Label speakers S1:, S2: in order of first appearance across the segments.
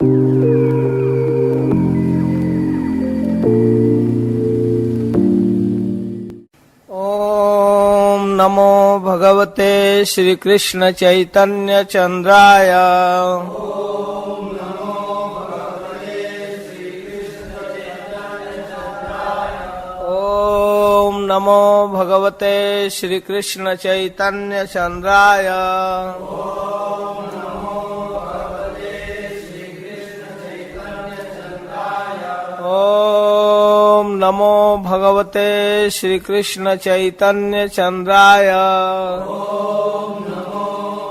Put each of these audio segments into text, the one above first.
S1: ओम नमो भगवते श्री कृष्ण चैतन्य चंद्राय। ओम नमो भगवते श्री कृष्ण चैतन्य चंद्राय। ओम नमो भगवते श्री कृष्ण चैतन्य चंद्राय। ओम नमो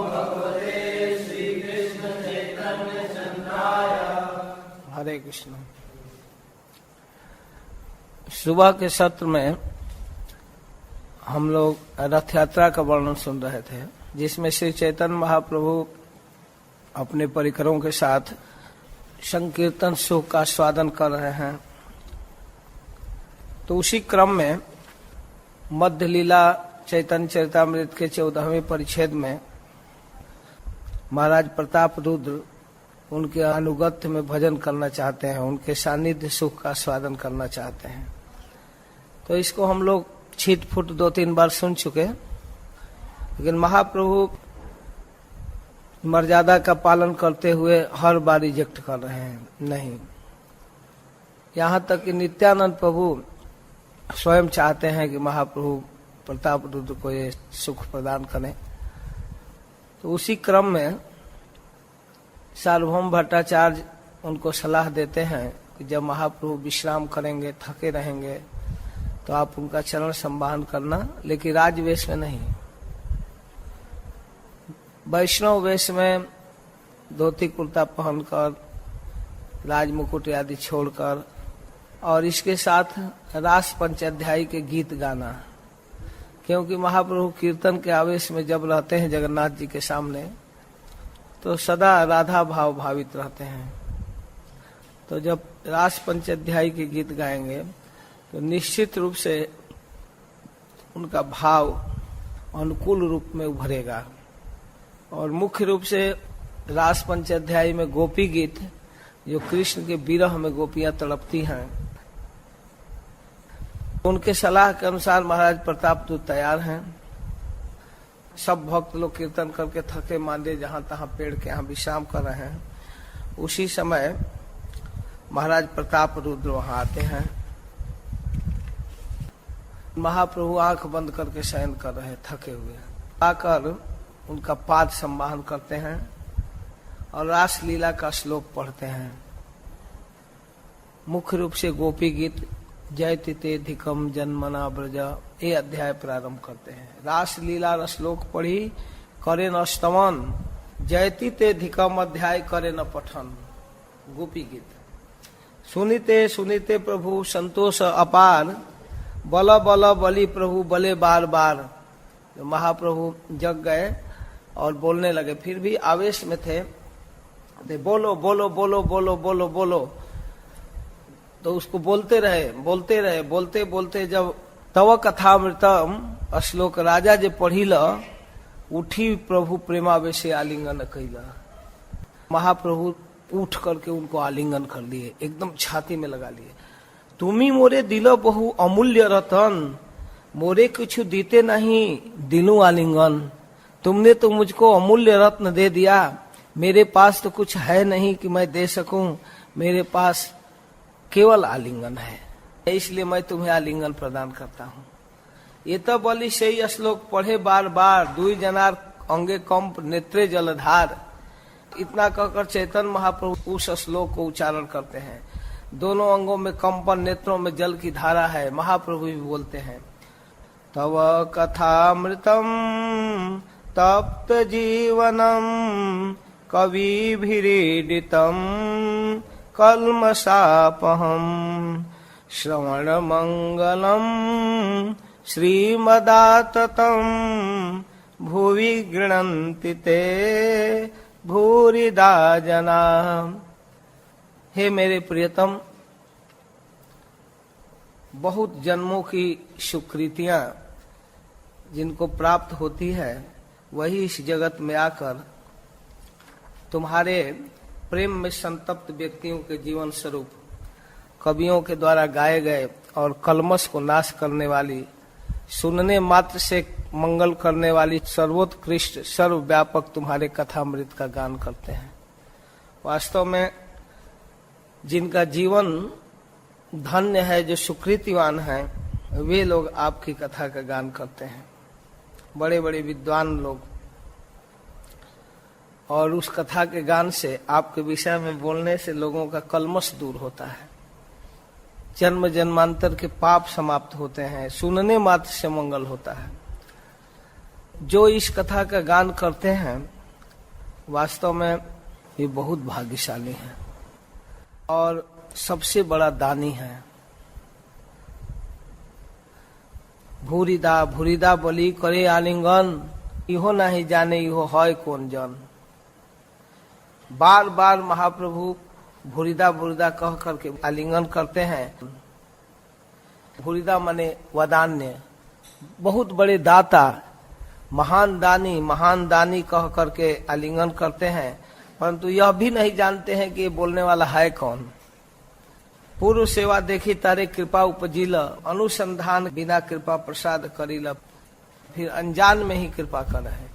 S1: भगवते श्री कृष्ण चैतन्य चंद्राय। हरे कृष्ण। सुबह के सत्र में हम लोग रथ यात्रा का वर्णन सुन रहे थे, जिसमें श्री चैतन्य महाप्रभु अपने परिकरों के साथ संकीर्तन सुख का स्वादन कर रहे हैं। तो उसी क्रम में मध्य लीला चैतन्य चरितामृत के 14वें परिच्छेद में महाराज प्रताप रुद्र उनके अनुगत्य में भजन करना चाहते हैं, उनके सानिध्य सुख का स्वादन करना चाहते हैं। तो इसको हम लोग छीट फुट 2-3 बार सुन चुके, लेकिन महाप्रभु मर्यादा का पालन करते हुए हर बार रिजेक्ट कर रहे हैं। नहीं, यहाँ तक कि नित्यानंद प्रभु स्वयं चाहते हैं कि महाप्रभु प्रताप रुद्र को ये सुख प्रदान करें। तो उसी क्रम में सार्वभौम भट्टाचार्य उनको सलाह देते हैं कि जब महाप्रभु विश्राम करेंगे, थके रहेंगे, तो आप उनका चरण संवाहन करना, लेकिन राजवेश में नहीं, वैष्णव वेश में धोती कुर्ता पहनकर, राज मुकुट आदि छोड़कर, और इसके साथ रास पंचाध्यायी के गीत गाना। क्योंकि महाप्रभु कीर्तन के आवेश में जब रहते हैं जगन्नाथ जी के सामने, तो सदा राधा भाव भावित रहते हैं। तो जब रास पंचाध्यायी के गीत गाएंगे तो निश्चित रूप से उनका भाव अनुकूल रूप में उभरेगा। और मुख्य रूप से रास पंचाध्यायी में गोपी गीत, जो कृष्ण के विरह में गोपियां तड़पती हैं, उनके सलाह के अनुसार महाराज प्रताप रुद्र तैयार हैं। सब भक्त लोग कीर्तन करके थके मांदे जहां तहां पेड़ के यहाँ विश्राम कर रहे हैं। उसी समय महाराज प्रताप रुद्र वहां आते हैं। महाप्रभु आंख बंद करके शयन कर रहे, थके हुए, आकर उनका पाद संवाहन करते हैं और रास लीला का श्लोक पढ़ते हैं। मुख्य रूप से गोपी गीत जयति ते धिकम जन्मना ब्रज, ये अध्याय प्रारंभ करते हैं। रास लीला श्लोक पढ़ी करे न स्तवन, जयति ते धिकम अध्याय करे न पठन। गोपी गीत सुनिते सुनिते प्रभु संतोष अपार, बल बल बली प्रभु बले बार बार। महाप्रभु जग गए और बोलने लगे, फिर भी आवेश में थे, बोलो बोलो बोलो बोलो बोलो बोलो। तो उसको बोलते रहे बोलते बोलते जब तव कथामृतम श्लोक राजा जे पढ़िल, उठी प्रभु प्रेमावेशे आलिंगन कैला। महाप्रभु उठ करके उनको आलिंगन कर लिए, एकदम छाती में लगा लिए। तुमी मोरे दिलो बहु अमूल्य रतन, मोरे कुछ दीते नहीं दिलू आलिंगन। तुमने तो मुझको अमूल्य रत्न दे दिया, मेरे पास तो कुछ है नहीं कि मैं दे सकूं, मेरे पास केवल आलिंगन है, इसलिए मैं तुम्हें आलिंगन प्रदान करता हूँ। ये तो बोली सही श्लोक पढ़े बार बार, दुई जनार अंगे कंप नेत्रे जलधार। इतना कहकर चैतन्य महाप्रभु उस श्लोक को उच्चारण करते हैं। दोनों अंगों में कंपन, नेत्रों में जल की धारा है। महाप्रभु भी बोलते हैं, तव कथामृतम तप्त जीवनम कविभिरीडितम कल्मषापहम, श्रवण मंगलम श्रीमदाततम भुवि गृह्णन्ति ते भूरिदा जना। हे मेरे प्रियतम, बहुत जन्मों की सुकृतियां जिनको प्राप्त होती है, वही इस जगत में आकर तुम्हारे प्रेम में संतप्त व्यक्तियों के जीवन स्वरूप कवियों के द्वारा गाए गए और कलमश को नाश करने वाली, सुनने मात्र से मंगल करने वाली सर्वोत्कृष्ट सर्वव्यापक तुम्हारे कथामृत का गान करते हैं। वास्तव में जिनका जीवन धन्य है, जो सुकृतिवान है, वे लोग आपकी कथा का गान करते हैं, बड़े बड़े विद्वान लोग। और उस कथा के गान से, आपके विषय में बोलने से लोगों का कलमश दूर होता है, जन्म जन्मांतर के पाप समाप्त होते हैं, सुनने मात्र से मंगल होता है। जो इस कथा का गान करते हैं वास्तव में ये बहुत भाग्यशाली हैं और सबसे बड़ा दानी है। भूरिदा भूरिदा बलि करे आलिंगन, इहो नहीं जाने इहो है कौन जन। बार बार महाप्रभु भूरिदा भूरिदा कह करके आलिंगन करते हैं। भूरिदा माने वदान्य, बहुत बड़े दाता, महान दानी कह करके आलिंगन करते हैं, परंतु यह भी नहीं जानते हैं कि बोलने वाला है कौन। पूर्व सेवा देखी तारे कृपा उपजिल, अनुसंधान बिना कृपा प्रसाद करिल, फिर अनजान में ही कृपा कर रहे हैं।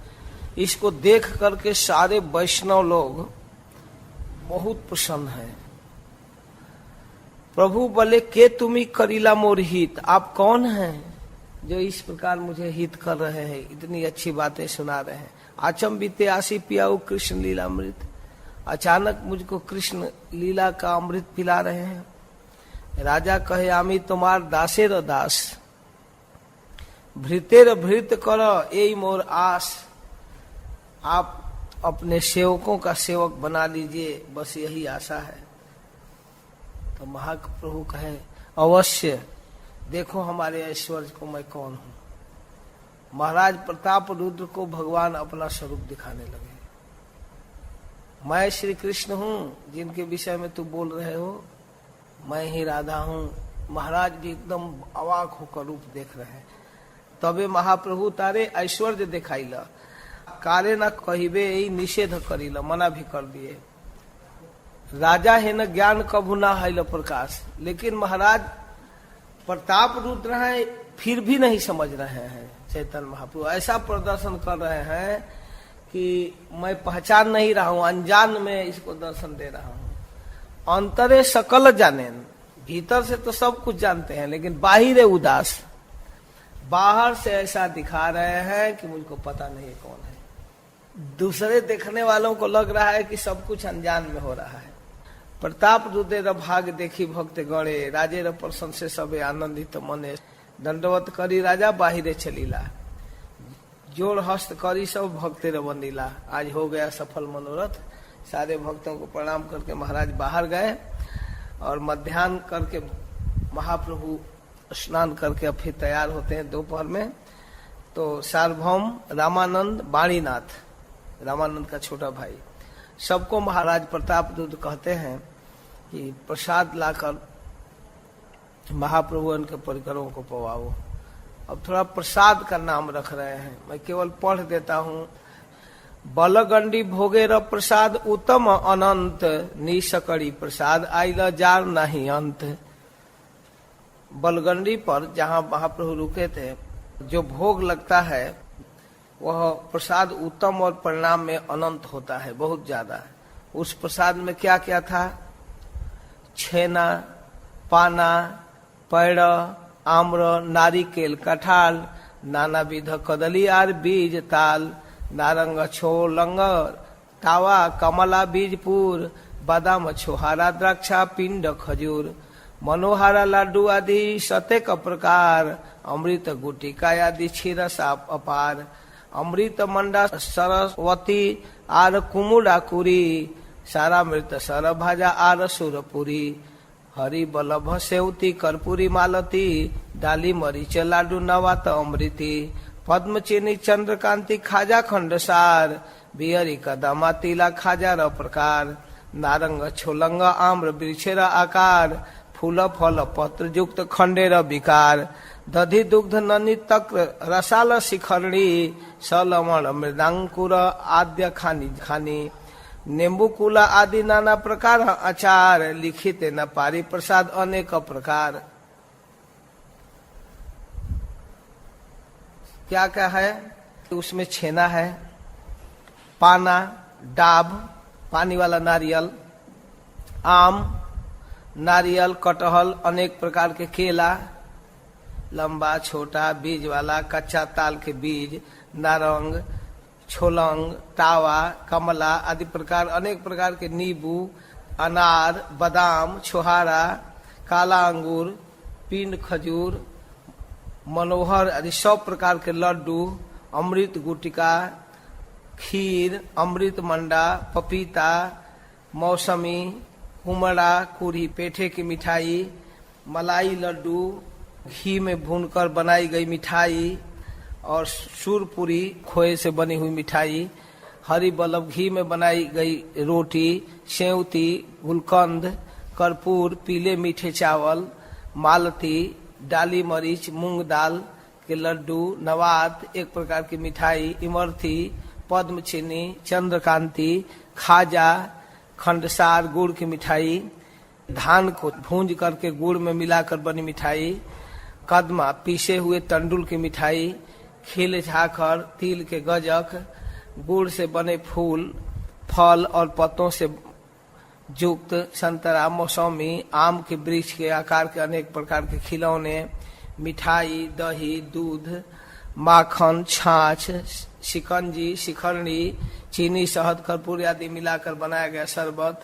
S1: इसको देख करके सारे वैष्णव लोग बहुत प्रसन्न हैं। प्रभु बोले के तुम्ही करीला मोर हित, आप कौन हैं जो इस प्रकार मुझे हित कर रहे हैं, इतनी अच्छी बातें सुना रहे हैं। आचम बीते आसी पियाऊ कृष्ण लीला अमृत, अचानक मुझको कृष्ण लीला का अमृत पिला रहे हैं। राजा कहे आमी तुम्हार दासेर दास, भृतेर भृत करो यही मोर आस। आप अपने सेवकों का सेवक बना लीजिए, बस यही आशा है। तो महाप्रभु कहे अवश्य, देखो हमारे ऐश्वर्य को मैं कौन हूं। महाराज प्रताप रुद्र को भगवान अपना स्वरूप दिखाने लगे। मैं श्री कृष्ण हूं जिनके विषय में तू बोल रहे हो, मैं ही राधा हूं। महाराज भी एकदम अवाक होकर रूप देख रहे हैं। तबे महाप्रभु तारे ऐश्वर्य दिखाइला, काले न कहिबे यही निषेध करिला, मना भी कर दिए। राजा है न ज्ञान कभू ना है प्रकाश, लेकिन महाराज प्रताप रुद्र हैं फिर भी नहीं समझ रहे हैं। चैतन्य महाप्रभु ऐसा प्रदर्शन कर रहे हैं कि मैं पहचान नहीं रहा हूं, अनजान में इसको दर्शन दे रहा हूं। अंतरे सकल जाने, भीतर से तो सब कुछ जानते हैं, लेकिन बाहिर उदास, बाहर से ऐसा दिखा रहे हैं कि मुझको पता नहीं कौन है। दूसरे देखने वालों को लग रहा है कि सब कुछ अनजान में हो रहा है। प्रताप रुद्र भाग देखी भक्त गणे, राजे र प्रसन्न से सबे आनंदित मने। दंडवत करी राजा बाहिरे चलीला, जोड़ हस्त करी सब भक्ते र बंदीला। आज हो गया सफल मनोरथ। सारे भक्तों को प्रणाम करके महाराज बाहर गए और मध्याह्न करके महाप्रभु स्नान करके फिर तैयार होते हैं दोपहर में। तो सार्वभौम रामानंद, वाणीनाथ, रामानंद का छोटा भाई, सबको महाराज प्रताप रुद्र कहते हैं कि प्रसाद लाकर महाप्रभु उनके परिकरों को पवाओ। अब थोड़ा प्रसाद का नाम रख रहे हैं, मैं केवल पढ़ देता हूं। बलगंडी भोगे र प्रसाद उत्तम अनंत, निसकड़ी प्रसाद आइला जार नहीं अंत। बलगंडी पर जहां महाप्रभु रुके थे, जो भोग लगता है वह प्रसाद उत्तम और परिणाम में अनंत होता है, बहुत ज्यादा। उस प्रसाद में क्या क्या था? छेना, पाना, पैड़, आम्र, नारिकेल, कठाल, नाना विध कदली आर बीज ताल, नारंग छो लंगर, तावा, कमला बीजपुर, बादाम छोहारा, द्राक्षा, पिंड, खजूर, मनोहारा लाडू आदि सतेक प्रकार, अमृत गुटिका आदि क्षीरस अपार, अमृत मंडा सरस्वती आर कुमुड़ा कुरी, सारा मृत सर भाजा आर सुरपुरी, हरि बल्लभ सेवती कर्पूरी मालती, डाली मरीच लाडू नवात अमृति, पद्म चीनी चंद्रकांति खाजा खंडसार, बियरी कदमा तिला खाजा र प्रकार, नारंग छोलंग आम्र वृक्षेर आकार, फूल फल पत्र युक्त खंडेर विकार, दधि दुग्ध ननी तक्र रसाल शिखरणी, सलमण मृदांकुर आद्य खानी खानी, नींबू कुला आदि नाना प्रकार अचार, लिखित न पारी प्रसाद अनेक प्रकार। क्या क्या है उसमें? छेना है, पाना, डाब पानी वाला नारियल, आम, नारियल, कटहल, अनेक प्रकार के केला, लंबा छोटा बीज वाला, कच्चा ताल के बीज, नारंग, छोलंग, टावा, कमला आदि प्रकार अनेक प्रकार के नींबू, अनार, बादाम, छोहारा, काला अंगूर, पिंड खजूर, मनोहर आदि 100 प्रकार के लड्डू, अमृत गुटिका, खीर, अमृत मंडा, पपीता, मौसमी, कुमड़ा, कुरी, पेठे की मिठाई, मलाई लड्डू, घी में भूनकर बनाई गई मिठाई और सूरपुरी खोए से बनी हुई मिठाई, हरी बल्लभ घी में बनाई गई रोटी, सेवती, गुलकंद, कर्पूर, पीले मीठे चावल, मालती, डाली मरीच, मूंग दाल के लड्डू, नवात, एक प्रकार की मिठाई, इमरती, पद्म चीनी, चंद्रकांति, खाजा, खंडसार, गुड़ की मिठाई, धान को भूंज करके गुड़ में मिलाकर बनी मिठाई, कदमा, पीसे हुए तंडुल की मिठाई, खिल झाखर, तिल के गजक, गुड़ से बने फूल, फल और पत्तों से युक्त संतरा, मौसमी, आम के वृक्ष के आकार के अनेक प्रकार के खिलौने, मिठाई, दही, दूध, माखन, छाछ, शिकंजी, शिखरणी, चीनी, शहद, कर्पूर आदि मिलाकर बनाया गया शरबत,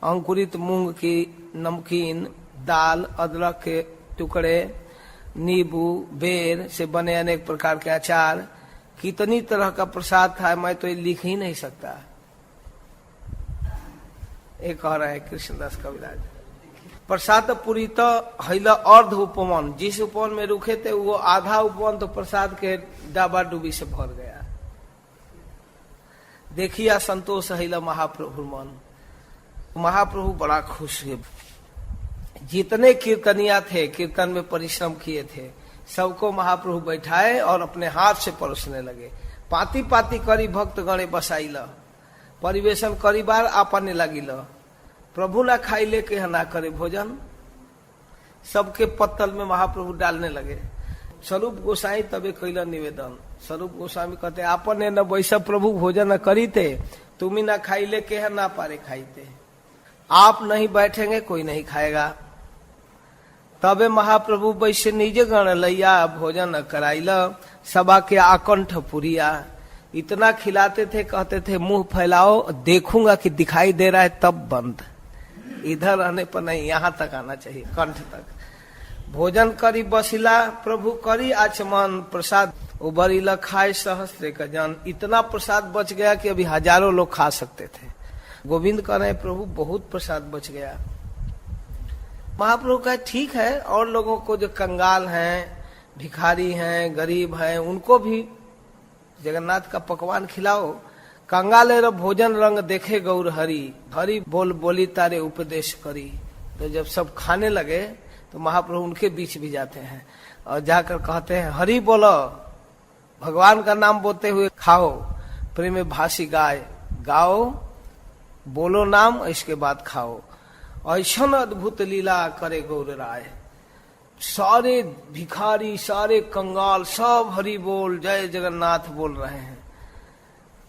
S1: अंकुरित मूंग की नमकीन, दाल, अदरक के टुकड़े, नींबू, बेर से बने अनेक प्रकार के अचार। कितनी तरह का प्रसाद था मैं तो ये लिख ही नहीं सकता। एक और है कृष्णदास कविराज, प्रसाद पूरी तो हैला अर्ध उपवन, जिस उपवन में रुके थे वो आधा उपवन तो प्रसाद के डाबा डूबी से भर गया। देखिए संतोष हैला महाप्रभु मन, महाप्रभु बड़ा खुश हुए। जितने कीर्तनिया थे कीर्तन में परिश्रम किए थे सबको महाप्रभु बैठाए और अपने हाथ से परोसने लगे। पाती पाती करी भक्त गणे बसाइल, परिवेशन करी बार आपने लगिल, प्रभु ना खाई लेके ना करे भोजन। सबके पत्तल में महाप्रभु डालने लगे। स्वरूप गोसाई तबे कैला निवेदन। स्वरूप गोस्वामी कहते आपने न वैसा प्रभु भोजन न करी थे, तुम ही ना खाई लेके है ना पारे खाईते। आप नहीं बैठेंगे कोई नहीं खाएगा। तबे महाप्रभु वैसे निजे गण लैया भोजन कराइल, सभा के आकंठ पुरिया। इतना खिलाते थे, कहते थे मुंह फैलाओ, देखूंगा कि दिखाई दे रहा है तब बंद। इधर रहने पर नहीं, यहाँ तक आना चाहिए, कंठ तक। भोजन करी बसिला प्रभु करी आचमन, प्रसाद उबरीला खाए सहस्त्र का जन। इतना प्रसाद बच गया कि अभी हजारों लोग खा सकते थे। गोविंद कह रहे प्रभु बहुत प्रसाद बच गया। महाप्रभु कहे ठीक है, और लोगों को जो कंगाल हैं, भिखारी हैं, गरीब हैं, उनको भी जगन्नाथ का पकवान खिलाओ। कंगाले रो भोजन रंग देखे गौर हरि, हरि बोल बोली तारे उपदेश करी। तो जब सब खाने लगे तो महाप्रभु उनके बीच भी जाते हैं और जाकर कहते हैं हरि बोलो, भगवान का नाम बोलते हुए खाओ, प्रेम भाषी गाय गाओ, बोलो नाम इसके बाद खाओ। ऐसा अद्भुत लीला करे गौर राय। सारे भिखारी, सारे कंगाल सब हरि बोल जय जगन्नाथ बोल रहे हैं।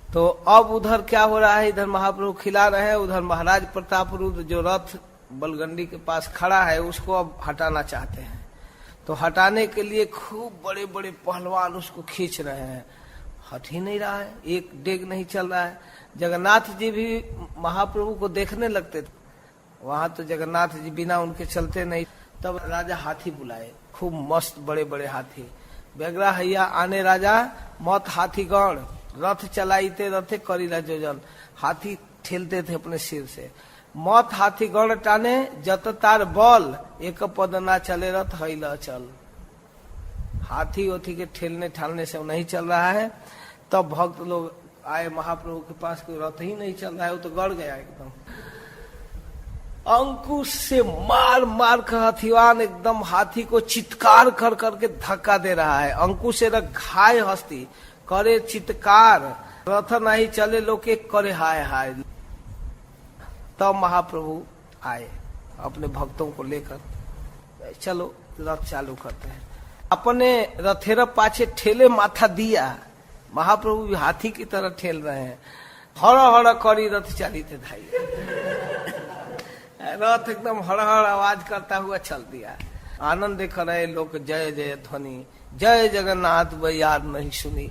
S1: तो अब उधर क्या हो रहा है, इधर महाप्रभु खिला रहे हैं, उधर महाराज प्रताप रुद्र जो रथ बलगंडी के पास खड़ा है उसको अब हटाना चाहते हैं। तो हटाने के लिए खूब बड़े बड़े पहलवान उसको खींच रहे हैं, हट ही नहीं रहा है, एक डेग नहीं चल रहा है। जगन्नाथ जी भी महाप्रभु को देखने लगते थे, वहां तो जगन्नाथ जी बिना उनके चलते नहीं। तब राजा हाथी बुलाए, खूब मस्त बड़े बड़े हाथी। बेगरा हैया आने राजा मत हाथीगण, रथ चलाईते रथे करीला जोजन। हाथी ठेलते थे अपने सिर से। मत हाथीगण टाने जत तार बल, एक पद ना चले रथ हैला चल। हाथी ओथी के ठेलने ठालने से नहीं चल रहा है। तब भक्त लोग आए महाप्रभु के पास, कोई रथ ही नहीं चल रहा है, वो तो गड़ गया एकदम। अंकुश से मार मार कर हथिवान एकदम हाथी को चित्कार कर करके धक्का दे रहा है। अंकुश से घाय हस्ती करे चित्कार, रथ नहीं चले लोके करे हाय हाय। तब महाप्रभु आए अपने भक्तों को लेकर, चलो रथ चालू करते हैं। अपने रथेर पाछे ठेले माथा दिया, महाप्रभु भी हाथी की तरह ठेल रहे हैं। हड़ हड़ करी रथ चली थे धाई, रथ एकदम हड़ हड़ आवाज करता हुआ चल दिया। आनंद देख रहे लोग, जय जय ध्वनि, जय जगन्नाथ यार नहीं सुनी,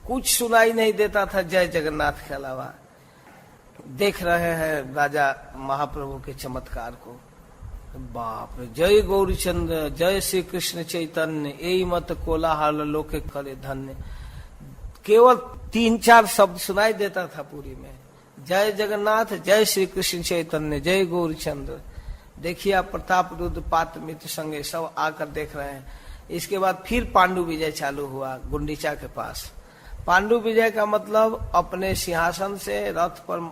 S1: कुछ सुनाई नहीं देता था जय जगन्नाथ के अलावा। देख रहे हैं राजा महाप्रभु के चमत्कार को। बाप रे, जय गौरीचंद्र, जय श्री कृष्ण चैतन्य, यही मत कोलाहल लोके करे धन्य। केवल 3-4 शब्द सुनाई देता था पूरी में, जय जगन्नाथ, जय श्री कृष्ण चैतन्य, जय गौरीचंद्र। देखिए आप, प्रताप रुद्र पात्र मित्र संगे सब आकर देख रहे हैं। इसके बाद फिर पांडु विजय चालू हुआ गुंडीचा के पास। पांडु विजय का मतलब अपने सिंहासन से रथ पर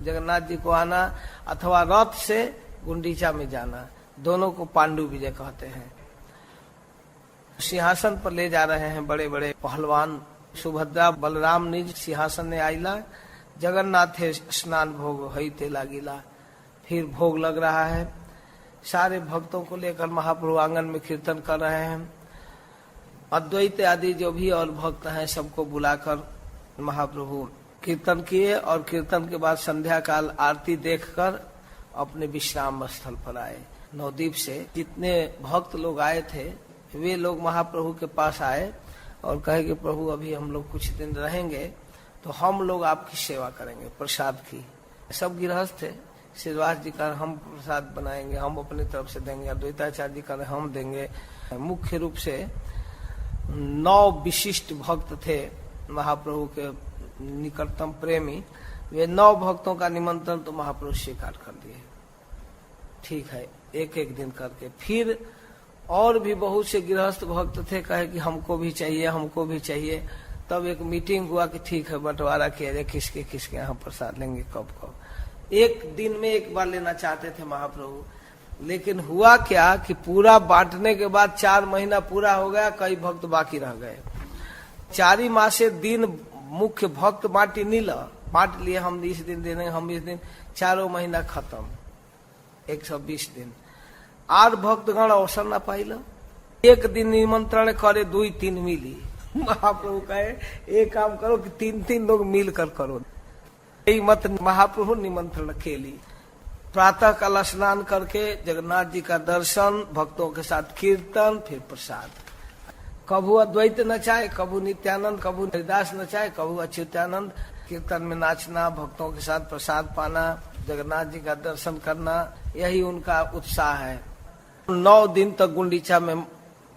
S1: जगन्नाथ जी को आना अथवा रथ से गुंडीचा में जाना, दोनों को पांडु विजय कहते हैं। सिंहासन पर ले जा रहे हैं बड़े बड़े पहलवान, सुभद्रा बलराम निज सिंहासन ने आइला, जगन्नाथ स्नान भोग हई ते लागिला। फिर भोग लग रहा है, सारे भक्तों को लेकर महाप्रभु आंगन में कीर्तन कर रहे हैं। अद्वैत आदि जो भी और भक्त हैं सबको बुलाकर महाप्रभु कीर्तन किए, और कीर्तन के बाद संध्या काल आरती देखकर अपने विश्राम स्थल पर आए। नवद्वीप से जितने भक्त लोग आए थे वे लोग महाप्रभु के पास आए और कहे कि प्रभु अभी हम लोग कुछ दिन रहेंगे तो हम लोग आपकी सेवा करेंगे प्रसाद की। सब गृहस्थ थे, श्रीवास जी का हम प्रसाद बनाएंगे, हम अपनी तरफ से देंगे, अद्वैताचार्य जी का हम देंगे। मुख्य रूप से 9 विशिष्ट भक्त थे महाप्रभु के निकटतम प्रेमी, वे 9 भक्तों का निमंत्रण तो महाप्रभु स्वीकार कर दिए। ठीक है, एक एक दिन करके। फिर और भी बहुत से गृहस्थ भक्त थे, कहे कि हमको भी चाहिए, हमको भी चाहिए। तब एक मीटिंग हुआ कि ठीक है, बंटवारा किया जाए, किसके किसके यहाँ प्रसाद लेंगे, कब कब। एक दिन में एक बार लेना चाहते थे महाप्रभु, लेकिन हुआ क्या कि पूरा बांटने के बाद 4 महीना पूरा हो गया, कई भक्त बाकी रह गए। 4 मासे दिन मुख्य भक्त बांटी नीला, बांट लिए, हम इस दिन देने, हम इस दिन, 4 महीना खत्म, 120 दिन। आर भक्तगण अवसर न पाइल, एक दिन निमंत्रण करे 2-3 मिली। महाप्रभु कहे एक काम करो कि 3-3 लोग मिलकर करो, यही मत महाप्रभु निमंत्रण केली। प्रातः काल स्नान करके जगन्नाथ जी का दर्शन, भक्तों के साथ कीर्तन, फिर प्रसाद। कभू अद्वैत नचाए, कभू नित्यानंद, कभू हरिदास नचाए, कभू अच्युतानंद। कीर्तन में नाचना, भक्तों के साथ प्रसाद पाना, जगन्नाथ जी का दर्शन करना, यही उनका उत्साह है। 9 दिन तक गुंडीचा में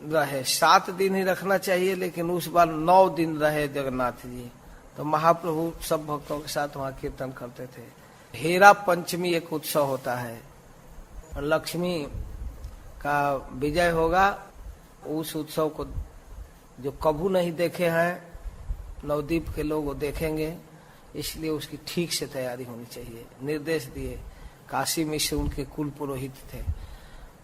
S1: रहे, 7 दिन ही रखना चाहिए, लेकिन उस बार 9 दिन रहे जगन्नाथ जी। तो महाप्रभु सब भक्तों के साथ वहाँ कीर्तन करते थे। हेरा पंचमी एक उत्सव होता है, लक्ष्मी का विजय होगा। उस उत्सव को जो कभू नहीं देखे हैं नवद्वीप के लोग वो देखेंगे, इसलिए उसकी ठीक से तैयारी होनी चाहिए। निर्देश दिए, काशी मिश्र उनके कुल पुरोहित थे,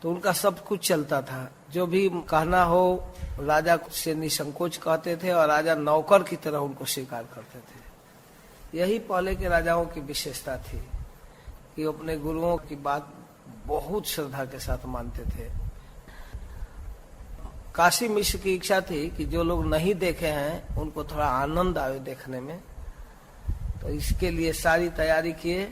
S1: तो उनका सब कुछ चलता था। जो भी कहना हो राजा से निसंकोच कहते थे, और राजा नौकर की तरह उनको स्वीकार करते थे। यही पहले के राजाओं की विशेषता थी कि अपने गुरुओं की बात बहुत श्रद्धा के साथ मानते थे। काशी मिश्र की इच्छा थी कि जो लोग नहीं देखे हैं उनको थोड़ा आनंद आए देखने में, तो इसके लिए सारी तैयारी किए।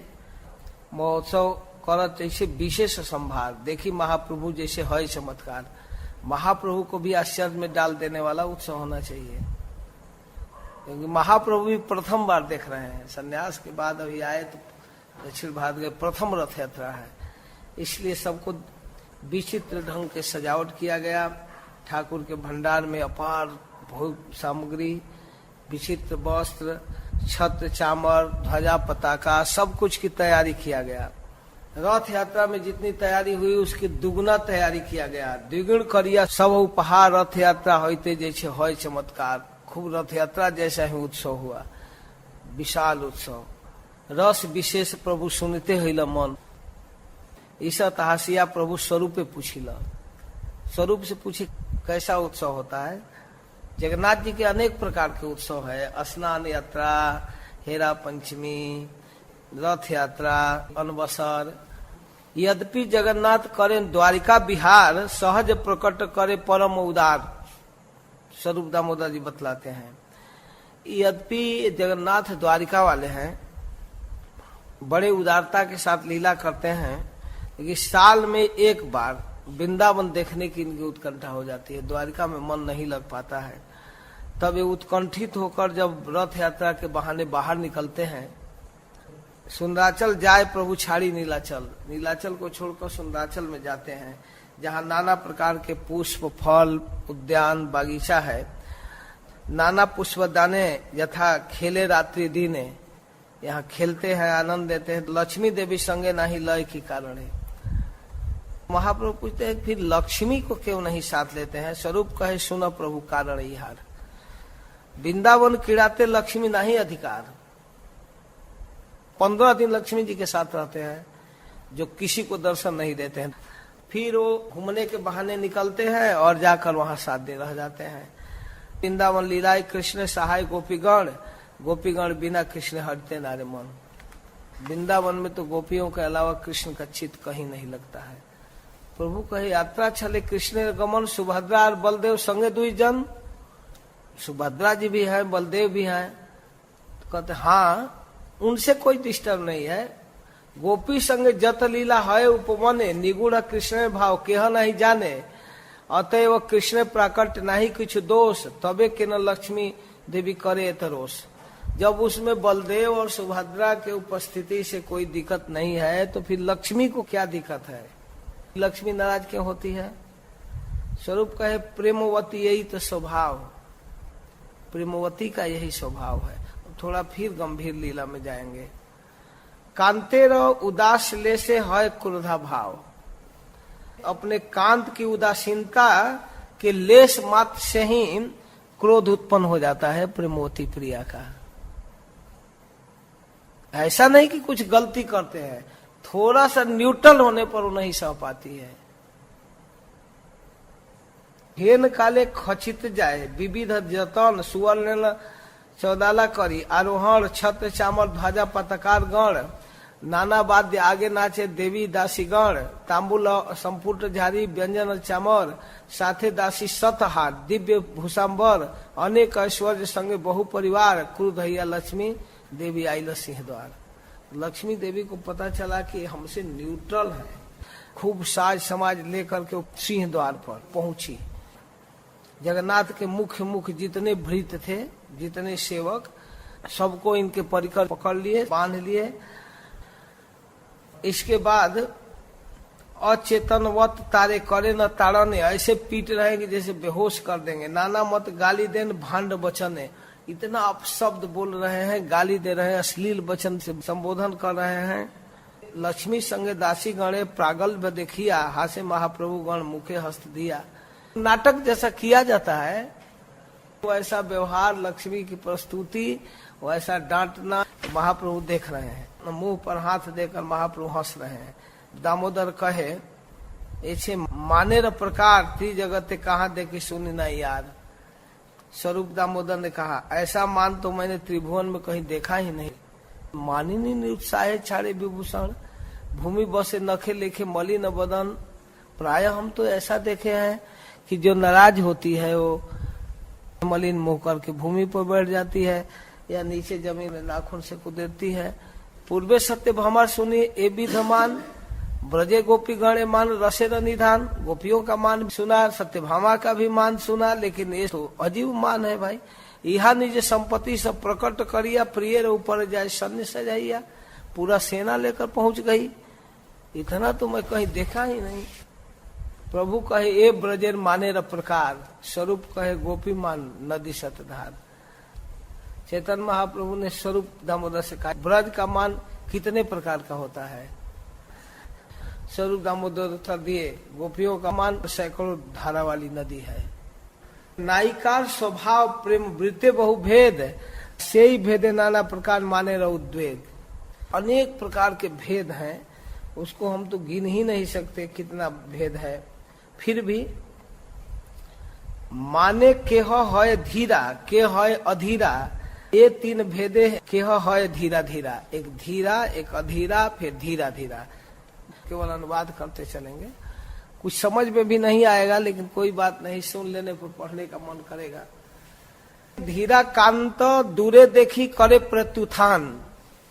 S1: महोत्सव करत जैसे विशेष संभार, देखी महाप्रभु जैसे है चमत्कार, महाप्रभु को भी आश्चर्य में डाल देने वाला उत्सव होना चाहिए। क्योंकि महाप्रभु भी प्रथम बार देख रहे हैं, संन्यास के बाद अभी आए तो दक्षिण भारत के प्रथम रथ यात्रा है, इसलिए सबको विचित्र ढंग के सजावट किया गया। ठाकुर के भंडार में अपार भोग सामग्री, विचित्र वस्त्र, छत्र चामर, ध्वजा पताका, सब कुछ की तैयारी किया गया। रथ यात्रा में जितनी तैयारी हुई उसकी दुगुना तैयारी किया गया। द्विगुण करिया सब उपहार रथ यात्रा होते जैसे है चमत्कार। खूब रथ यात्रा जैसा ही उत्सव हुआ, विशाल उत्सव। रस विशेष प्रभु सुनते हिला मन, ईसा तहासिया प्रभु स्वरूप पूछिला, स्वरूप से पूछे कैसा उत्सव होता है। जगन्नाथ जी के अनेक प्रकार के उत्सव है, स्नान यात्रा, हेरा पंचमी, रथ यात्रा, अनवसर। यद्यपि जगन्नाथ करें द्वारिका विहार, सहज प्रकट करे परम उदार। स्वरूप दामोदर जी बतलाते हैं, यद्यपि जगन्नाथ द्वारिका वाले हैं, बड़े उदारता के साथ लीला करते हैं, लेकिन साल में एक बार वृंदावन देखने की इनकी उत्कंठा हो जाती है। द्वारिका में मन नहीं लग पाता है। तब ये उत्कंठित होकर जब रथ यात्रा के बहाने बाहर निकलते हैं, सुंदराचल जाए प्रभु छाड़ी नीलाचल, नीलाचल को छोड़कर सुंदराचल में जाते हैं, जहाँ नाना प्रकार के पुष्प, फल, उद्यान, बागीचा है। नाना पुष्पदाने यथा खेले रात्रि दिने, यहाँ खेलते हैं, आनंद देते हैं। लक्ष्मी देवी संगे नहीं लय की कारण है। महाप्रभु पूछते हैं फिर लक्ष्मी को क्यों नहीं साथ लेते हैं? स्वरूप कहे सुनो प्रभु कारण इहार, वृंदावन किराते लक्ष्मी नहीं अधिकार। 15 दिन लक्ष्मी जी के साथ रहते हैं, जो किसी को दर्शन नहीं देते हैं। फिर वो घूमने के बहाने निकलते हैं और जाकर वहां 7 दिन रह जाते हैं। वृंदावन लीलाए कृष्ण सहाय गोपीगण, गोपीगण बिना कृष्ण हटते नारे मन। वृंदावन में तो गोपियों के अलावा कृष्ण का चित्त कहीं नहीं लगता है। प्रभु कहे यात्रा चले कृष्ण गमन, सुभद्रा और बलदेव संगे दुई जन। सुभद्रा जी भी है, बलदेव भी है। तो कहते हाँ, उनसे कोई डिस्टर्ब नहीं है। गोपी संग जत लीला है उपमने, निगुण कृष्ण भाव केह नहीं जाने। अतएव कृष्ण प्राकट नहीं कुछ दोष, तबे के न लक्ष्मी देवी करे तरोष। जब उसमें बलदेव और सुभद्रा के उपस्थिति से कोई दिक्कत नहीं है, तो फिर लक्ष्मी को क्या दिक्कत है? लक्ष्मी नाराज क्यों होती है? स्वरूप कहे प्रेमवती यही तो स्वभाव, प्रेमवती का यही स्वभाव है। थोड़ा फिर गंभीर लीला में जाएंगे। कांतेर उदास ले से है क्रोधा भाव, अपने कांत की उदासीनता के लेस मात्र से ही क्रोध उत्पन्न हो जाता है प्रेमवती प्रिया का। ऐसा नहीं कि कुछ गलती करते हैं, थोड़ा सा न्यूट्रल होने पर वो नहीं सह पाती है। हेन काले खचित जाए, विविध जतन सुवर्ण चौदाला करी, आरोहण छत्र चामर ध्वजा पताकार गण। नाना वाद्य आगे नाचे देवी दासी गण, तांबुल संपुट झारी व्यंजन चामर, साथे दासी सतहार दिव्य भूषाम्बर। अनेक ऐश्वर्य संगे बहु परिवार, क्रुधैया लक्ष्मी देवी आइल सिंह द्वार। लक्ष्मी देवी को पता चला कि हमसे न्यूट्रल है, खूब साज समाज लेकर के सिंह द्वार पर पहुंची। जगन्नाथ के मुख्य जितने भृत थे, जितने सेवक, सबको इनके परिकर पकड़ लिए, बांध लिए। इसके बाद अचेतनवत तारे करे न ताड़ने, ऐसे पीट रहे कि जैसे बेहोश कर देंगे। नाना मत गाली देन भांड बचने, इतना अपशब्द बोल रहे हैं, गाली दे रहे हैं, अश्लील वचन से संबोधन कर रहे हैं। लक्ष्मी संगे दासी गणे प्रागल्भ देखिया, हासे महाप्रभु गण मुखे हस्त दिया। नाटक जैसा किया जाता है वैसा व्यवहार, लक्ष्मी की प्रस्तुति, वैसा डांटना महाप्रभु देख रहे हैं। मुंह पर हाथ देकर महाप्रभु हंस रहे हैं। दामोदर कहे ऐसे मानेर प्रकार ती जगते कहाँ देखी सुनी ना यार। स्वरूप दामोदर ने कहा ऐसा मान तो मैंने त्रिभुवन में कहीं देखा ही नहीं। मानिनी निरुत्साहे छाड़े विभूषण, भूमि बसे नखे लेखे मलिन बदन। प्राय हम तो ऐसा देखे हैं कि जो नाराज होती है वो मलिन मुंह करके भूमि पर बैठ जाती है या नीचे जमीन में नाखून से कुदेरती है। पूर्वे सत्य भमा सुनी ए विधमान, ब्रजे गोपी गणे मान रसेर निधान। गोपियों का मान सुना, सत्यभामा का भी मान सुना, लेकिन ये तो अजीब मान है भाई। यहा निज संपत्ति सब प्रकट करिया, प्रिय ऊपर जाए सन्य सजाइया। पूरा सेना लेकर पहुंच गई, इतना तो मैं कहीं देखा ही नहीं। प्रभु कहे ए ब्रजेर माने र प्रकार, स्वरूप कहे गोपी मान नदी सतधार। चैतन्य महाप्रभु ने स्वरूप दामोदर से कहा ब्रज का मान कितने प्रकार का होता है। स्वरूप दामोदर उत्तर दिए गोपियों का मान सैकड़ों धारा वाली नदी है। नायिकार स्वभाव प्रेम वृत्ते बहु भेद, से ही भेदे नाना प्रकार माने रह उद्वेग। अनेक प्रकार के भेद हैं, उसको हम तो गिन ही नहीं सकते कितना भेद है। फिर भी माने के है धीरा, के है अधीरा, ये तीन भेदे केह है धीरा धीरा, एक धीरा, एक अधीरा, फिर धीरा धीरा। केवल अनुवाद करते चलेंगे, कुछ समझ में भी नहीं आएगा, लेकिन कोई बात नहीं, सुन लेने पर पढ़ने का मन करेगा। धीरा कांत दूरे देखी करे प्रत्युत्थान।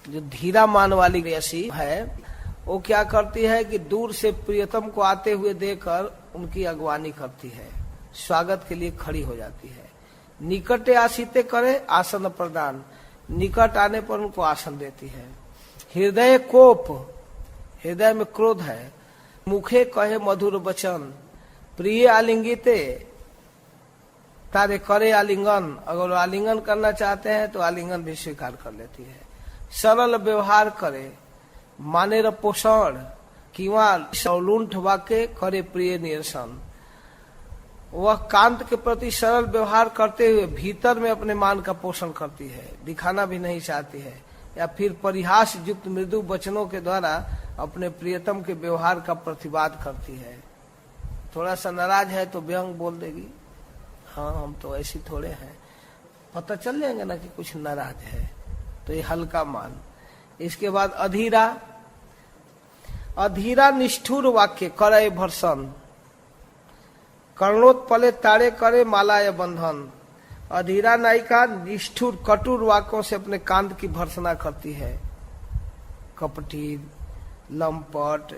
S1: जो धीरा मान वाली ऐसी है, वो क्या करती है कि दूर से प्रियतम को आते हुए देखकर उनकी अगवानी करती है, स्वागत के लिए खड़ी हो जाती है। निकटे आसीते करे आसन प्रदान, निकट आने पर उनको आसन देती है। हृदय कोप, हृदय में क्रोध है। मुखे कहे मधुर वचन, प्रिय आलिंगिते तारे करे आलिंगन, अगर आलिंगन करना चाहते हैं तो आलिंगन भी स्वीकार कर लेती है। सरल व्यवहार करे, माने र पोषण, किंवा सौलूंठ वाक्य करे प्रिय निरसन। वह कांत के प्रति सरल व्यवहार करते हुए भीतर में अपने मान का पोषण करती है, दिखाना भी नहीं चाहती है, या फिर परिहास युक्त मृदु वचनों के द्वारा अपने प्रियतम के व्यवहार का प्रतिवाद करती है। थोड़ा सा नाराज है तो व्यंग बोल देगी, हाँ हम तो ऐसी थोड़े हैं, पता चल जाएगा ना कि कुछ नाराज है, तो ये हल्का मान। इसके बाद अधीरा, अधीरा निष्ठुर वाक्य करे भर्सन, कर्णोत्पले तारे करे माला या बंधन। अधीरा नायिका निष्ठुर कटुर वाक्यों से अपने कांत की भर्सना करती है, कपटी, लंपट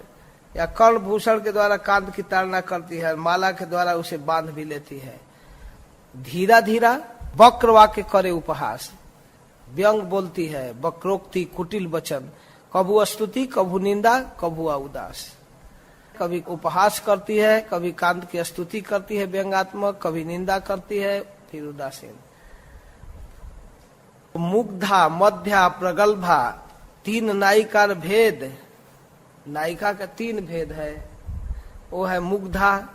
S1: या कर्णभूषण के द्वारा कांत की ताड़ना करती है, माला के द्वारा उसे बांध भी लेती है। धीरा धीरा वक्र वाक्य करे उपहास, व्यंग बोलती है, वक्रोक्ति कुटिल वचन, कभू स्तुति, कभू निंदा, कभू उदास। कभी उपहास करती है, कभी कांत की स्तुति करती है व्यंगात्मक, कभी निंदा करती है, फिर उदासीन। मुग्धा, मध्या, प्रगल्भा, तीन नायिका भेद। नायिका का तीन भेद है, वो है मुग्धा,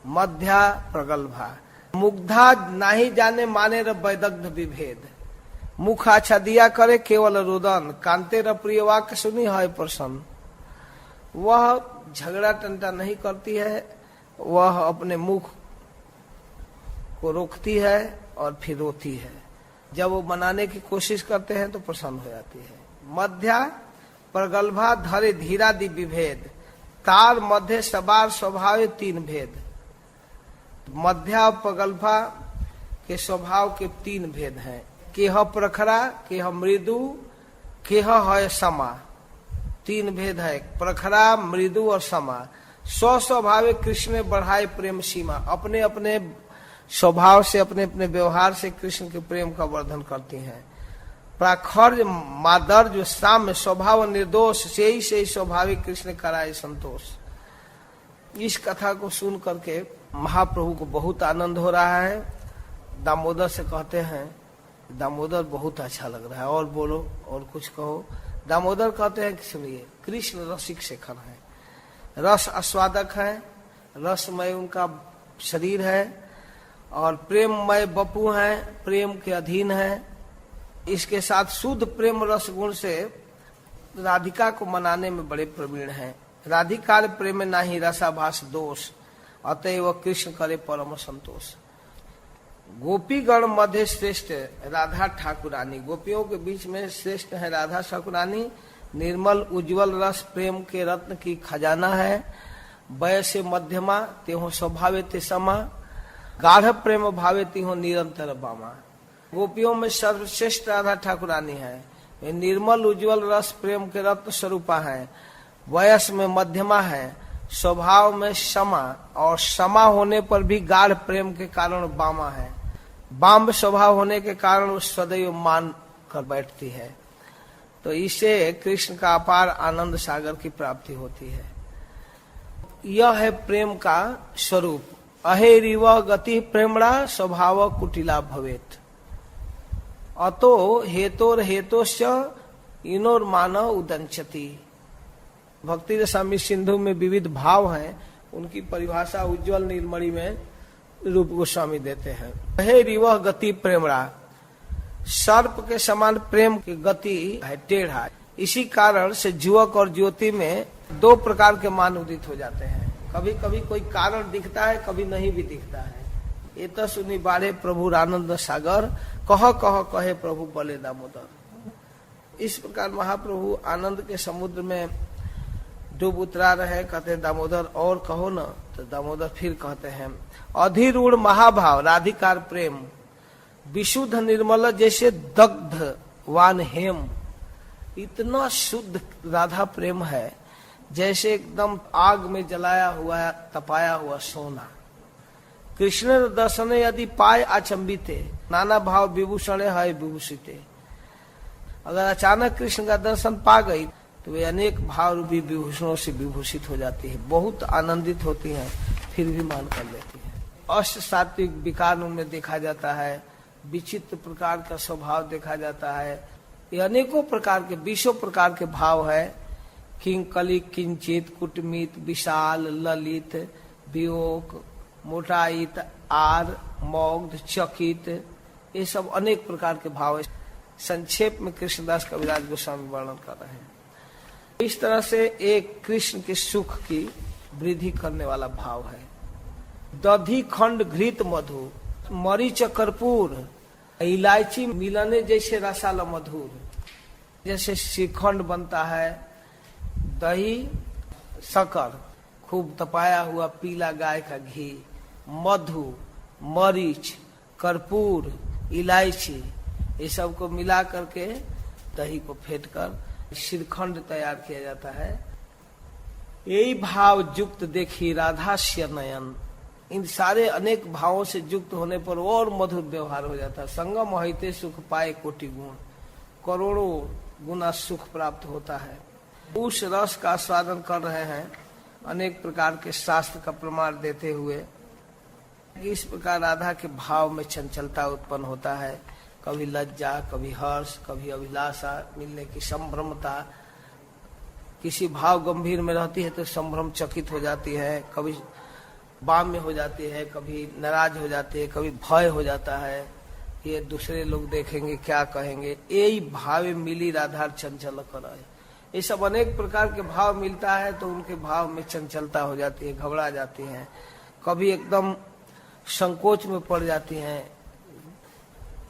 S1: मध्या, प्रगल्भा। मुग्धा नाही जाने माने र वैदग्ध विभेद, मुख अच्छा दिया करे केवल रोदन, कांते र प्रिय वाक्य सुनी है प्रसन्न। वह झगड़ा टंटा नहीं करती है, वह अपने मुख को रोकती है और फिर रोती है। जब वो मनाने की कोशिश करते हैं तो प्रसन्न हो जाती है। मध्या प्रगल्भा धरे धीरा दि विभेद, तार मध्य सबार स्वभाव तीन भेद। मध्या और प्रगल्भा के स्वभाव के तीन भेद हैं, केह प्रखरा, केह मृदु, केह है समा। तीन भेद है, प्रखरा, मृदु और समा। स्वभाव कृष्ण ने बढ़ाए प्रेम सीमा, अपने अपने स्वभाव से, अपने अपने व्यवहार से कृष्ण के प्रेम का वर्धन करती हैं। प्राखर्य, मादर्य, साम्य, स्वभाव निर्दोष, से ही स्वाभाविक कृष्ण कराए संतोष। इस कथा को सुन करके महाप्रभु को बहुत आनंद हो रहा है। दामोदर से कहते हैं, दामोदर बहुत अच्छा लग रहा है, और बोलो और कुछ कहो। दामोदर कहते हैं कि सुनिए, कृष्ण रसिक शेखर है, रस आस्वादक है, रसमय उनका शरीर है, और प्रेममय बपू है, प्रेम के अधीन है। इसके साथ शुद्ध प्रेम रस गुण से राधिका को मनाने में बड़े प्रवीण हैं। राधिका प्रेम नाही रसाभास दोष, अतएव कृष्ण करे परम संतोष। गोपी गण मध्य श्रेष्ठ राधा ठाकुरानी, गोपियों के बीच में श्रेष्ठ है राधा ठाकुरानी। निर्मल उज्जवल रस प्रेम के रत्न की खजाना है। वय से मध्यमा तेहो स्वभावे ते समा, गाढ़ प्रेम भावे तिहो निरंतर बामा। गोपियों में सर्वश्रेष्ठ राधा ठाकुरानी है, वे निर्मल उज्जवल रस प्रेम के रत्न स्वरूपा है, वयस में मध्यमा है, स्वभाव में समा, और समा होने पर भी गाढ़ प्रेम के कारण बामा है। बाम स्वभाव होने के कारण वो सदैव मान कर बैठती है। तो इससे कृष्ण का अपार आनंद सागर की प्राप्ति होती है। यह है प्रेम का स्वरूप। अहेरिव गति प्रेमणा स्वभाव कुटिला भवेत, अतो हेतोर हेतोश्च इनोर मानव उदंचति। भक्ति रसामृत सिंधु में विविध भाव हैं, उनकी परिभाषा उज्जवल नीलमणि में रूप गोस्वामी देते हैं। हे रिवह गति प्रेमड़ा, सर्प के समान प्रेम की गति है टेढ़ा। इसी कारण से युवक और ज्योति में दो प्रकार के मान उदित हो जाते हैं। कभी कभी कोई कारण दिखता है, कभी नहीं भी दिखता है। ये तो सुनी बारे प्रभु आनंद सागर, कह कह कहे प्रभु बोले दामोदर। इस प्रकार महाप्रभु आनंद के समुद्र में डूब उतरा रहे। कहते हैं दामोदर और कहो न। तो दामोदर फिर कहते हैं अधिरूढ़ महाभाव राधिकार प्रेम विशुद्ध निर्मल जैसे दग्ध वान हेम। इतना शुद्ध राधा प्रेम है जैसे एकदम आग में जलाया हुआ तपाया हुआ सोना। कृष्ण दर्शन यदि पाए अचंबिते नाना भाव विभूषण है विभूषिते। अगर अचानक कृष्ण का दर्शन पा गई तो वे अनेक भाव रूपी विभूषणों से विभूषित हो जाती है, बहुत आनंदित होती हैं, फिर भी मान कर लेती है। अष्ट सात्विक विकार उनमें देखा जाता है, विचित्र प्रकार का स्वभाव देखा जाता है। ये अनेकों प्रकार के 20 प्रकार के भाव है। किंकली किंचित कुटमित विशाल ललित वियोग मोटाइत आर मौग्ध चकित, ये सब अनेक प्रकार के भाव है। संक्षेप में कृष्णदास कविराज गोस्वामी वर्णन कर रहे हैं। इस तरह से एक कृष्ण के सुख की वृद्धि करने वाला भाव है। दधी खंड घृत मधु मरीच कर्पूर इलायची मिलने जैसे रसाला मधुर। जैसे श्रीखंड बनता है, दही शक्कर खूब तपाया हुआ पीला गाय का घी, मधु मरीच कर्पूर इलायची, ये सब को मिला करके दही को फेंट कर श्रीखंड तैयार किया जाता है। यही भाव युक्त देखी राधास्य नयन। इन सारे अनेक भावों से युक्त होने पर और मधुर व्यवहार हो जाता है। संगम हिते सुख पाए कोटि गुण, करोड़ों गुना सुख प्राप्त होता है। उस रस का आस्वादन कर रहे हैं अनेक प्रकार के शास्त्र का प्रमाण देते हुए। इस प्रकार राधा के भाव में चंचलता उत्पन्न होता है। कभी लज्जा, कभी हर्ष, कभी अभिलाषा मिलने की संभ्रमता। किसी भाव गंभीर में रहती है तो संभ्रम चकित हो जाती है, कभी बाम में हो जाती है, कभी नाराज हो जाती है, कभी भय हो जाता है, ये दूसरे लोग देखेंगे क्या कहेंगे। यही भाव मिली राधा चंचल कर। ये सब अनेक प्रकार के भाव मिलता है तो उनके भाव में चंचलता हो जाती है, घबरा जाती है, कभी एकदम संकोच में पड़ जाती हैं।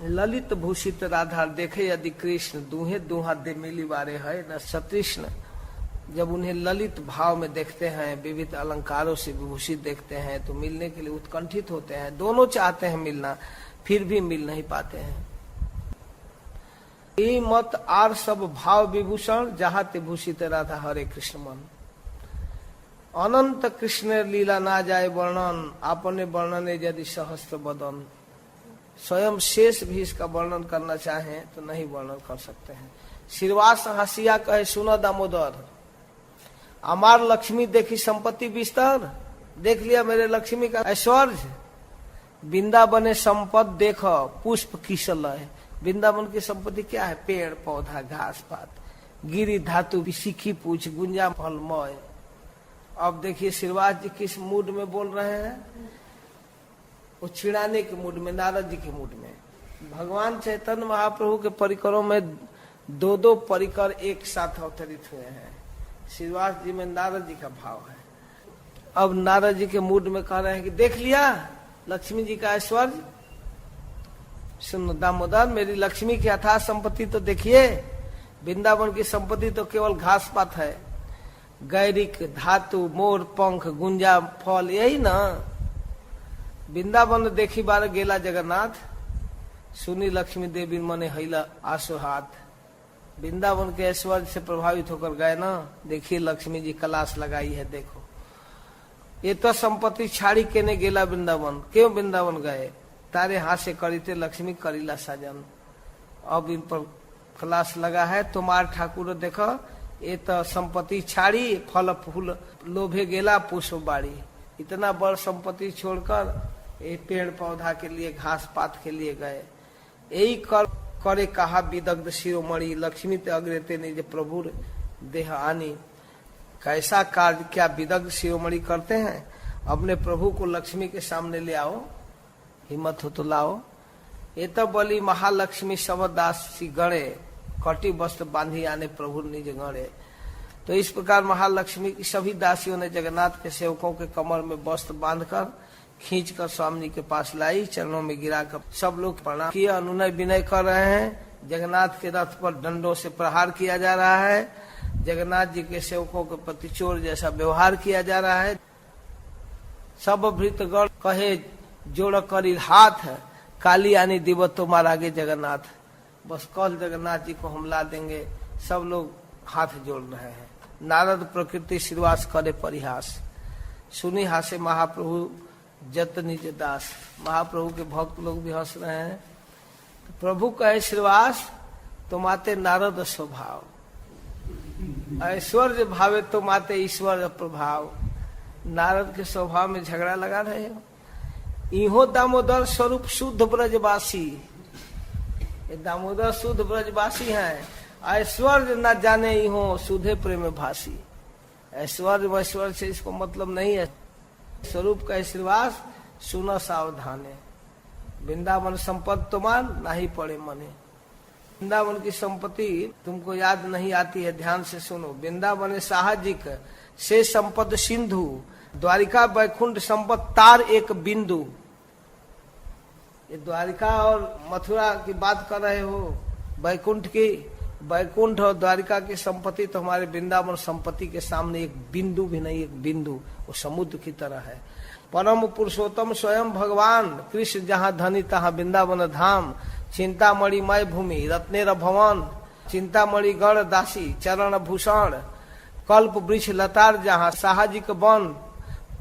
S1: ललित भूषित राधा देखे यदि कृष्ण दूहे दूहा दे मिली बारे है न सतृष्ण। जब उन्हें ललित भाव में देखते हैं, विविध अलंकारों से विभूषित देखते हैं तो मिलने के लिए उत्कंठित होते हैं। दोनों चाहते हैं मिलना, फिर भी मिल नहीं पाते हैं। ये मत आर सब भाव विभूषण जहाँ ते भूषित राधा हरे कृष्ण मन। अनंत कृष्ण लीला ना जाए वर्णन, आपने वर्णने यदि सहस्त्र बदन। स्वयं शेष भी इसका वर्णन करना चाहें तो नहीं वर्णन कर सकते हैं। श्रीवास हसिया कहे सुनो दामोदर, अमार लक्ष्मी देखी संपत्ति विस्तार। देख लिया मेरे लक्ष्मी का ऐश्वर्य। वृंदावन संपद देख पुष्प किसल है। वृंदावन की संपत्ति क्या है? पेड़ पौधा घास पात, गिरी धातु सिखी पूछ गुंजा फलमय। अब देखिए श्रीवास जी किस मूड में बोल रहे हैं? वो चिढ़ाने के मूड में, नारद जी के मूड में। भगवान चैतन्य महाप्रभु के परिकरों में 2-2 परिकर एक साथ अवतरित हुए हैं। श्रीवास जी में नारद जी का भाव है। अब नारद जी के मूड में कह रहे हैं कि देख लिया लक्ष्मी जी का ऐश्वर्य। सुनो दामोदर, मेरी लक्ष्मी की अथाह संपत्ति तो देखिए। वृंदावन की संपत्ति तो केवल घास पात है, गैरिक धातु मोर पंख गुंजा फल, यही ना। वृंदावन देखी बार गेला जगन्नाथ, सुनी लक्ष्मी देवी मने हैला आसो हाथ। वृंदावन के ऐश्वर्य से प्रभावित होकर गए ना। देखिए लक्ष्मी जी कलाश लगाई है, देखो। ये तो संपत्ति छाड़ी के ने गेला वृंदावन। क्यों वृंदावन गए? तारे हाथ से करीते लक्ष्मी करीला साजन। अब इन पर कलाश लगा है। तुम्हार ठाकुर देखो, ये तो संपत्ति छाड़ी फल फूल लोभे गेला पुष्प बाड़ी। इतना बड़ संपत्ति छोड़कर ये पेड़ पौधा के लिए घास पात के लिए गए। यही करे कहा विदग्ध शिरोमणि, लक्ष्मी ते अग्रते निज प्रभु देह आनी। कैसा कार्य क्या विदग्ध शिरोमणि करते हैं? अपने प्रभु को लक्ष्मी के सामने ले आओ, हिम्मत हो तो लाओ। ये तो बोली महालक्ष्मी सब दासी गणे, कटी वस्त्र बांधी आने प्रभु निज गणे। तो इस प्रकार महालक्ष्मी की सभी दासियों ने जगन्नाथ के सेवकों के कमर में वस्त्र बांधकर खींच कर स्वामी के पास लाई, चरणों में गिरा कर सब लोग प्रणाम किया, अनुनय विनय कर रहे हैं। जगन्नाथ के रथ पर डंडों से प्रहार किया जा रहा है, जगन्नाथ जी के सेवकों के प्रति चोर जैसा व्यवहार किया जा रहा है। सब भृतगण कहे जोड़ करी हाथ, काली आनी दिवत तुम्हार आगे जगन्नाथ, बस कल जगन्नाथ जी को हम ला देंगे। सब लोग हाथ जोड़ रहे हैं। नारद प्रकृति श्रीवास करे परिहास, सुनी हासे महाप्रभु जत निज दास। महाप्रभु के भक्त लोग भी हंस रहे हैं। तो प्रभु कहे श्रीवास तुमाते नारद स्वभाव, ऐश्वर्य भावे तुमाते ईश्वर प्रभाव। नारद के स्वभाव में झगड़ा लगा रहे हो। इहो दामोदर स्वरूप शुद्ध ब्रजवासी, ये दामोदर शुद्ध ब्रजवासी हैं। ऐश्वर्य न जाने इहो सुधे प्रेम भासी। ऐश्वर्य वैश्वर्य से इसको मतलब नहीं है। स्वरूप का श्रीवास सुनो सावधाने, वृंदावन संपत्ति तुम्हार नहीं पड़े मने। वृंदावन की संपत्ति तुमको याद नहीं आती है, ध्यान से सुनो। वृंदावन साहजिक से संपद सिंधु, द्वारिका वैकुंठ संपत तार एक बिंदु। ये द्वारिका और मथुरा की बात कर रहे हो, वैकुंठ की। वैकुंठ और द्वारिका की संपत्ति तो हमारे वृंदावन संपत्ति के सामने एक बिंदु भी नहीं, एक बिंदु वो समुद्र की तरह है। परम पुरुषोत्तम स्वयं भगवान कृष्ण, जहाँ धनी तहाँ वृंदावन धाम। चिंतामणि मय भूमि रत्नेर भवन, चिंतामणि गण दासी चरण भूषण। कल्प वृक्ष लतार जहाँ साहजिक वन,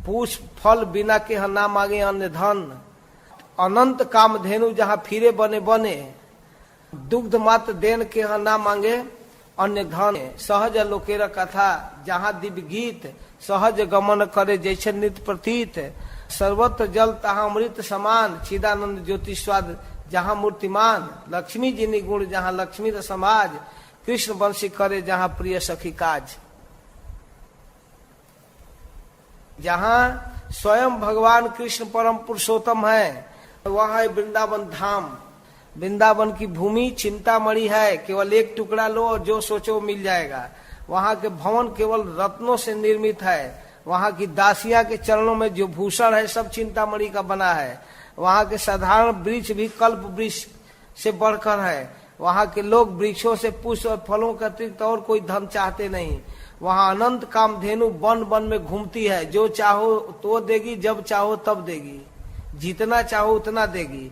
S1: पुष्प फल बिना के ना मांगे अन्य धन। अनंत काम धेनु जहाँ फिरे बने बने, दुग्ध मात्र देन के ना मांगे अन्य धन। सहज लोकेर कथा जहाँ दिव्य गीत, सहज गमन करे जैसे नित्य प्रतीत। सर्वत्र जल तहाँ अमृत समान, चिदानंद ज्योति स्वाद जहाँ मूर्तिमान। लक्ष्मी जिनी गुण जहाँ लक्ष्मी र समाज, कृष्ण वंशी करे जहाँ प्रिय सखी काज। जहाँ स्वयं भगवान कृष्ण परम पुरुषोत्तम है, वहाँ है वृंदावन धाम। वृंदावन की भूमि चिंतामणि है, केवल एक टुकड़ा लो और जो सोचो मिल जाएगा। वहाँ के भवन केवल रत्नों से निर्मित है। वहाँ की दासियां के चरणों में जो भूषण है सब चिंतामणि का बना है। वहाँ के साधारण वृक्ष भी कल्प वृक्ष से बढ़कर है। वहाँ के लोग वृक्षों से पुष्प और फलों के अतिरिक्त और कोई धन चाहते नहीं। वहाँ अनंत कामधेनु वन वन में घूमती है, जो चाहो तो देगी, जब चाहो तब देगी, जितना चाहो उतना देगी।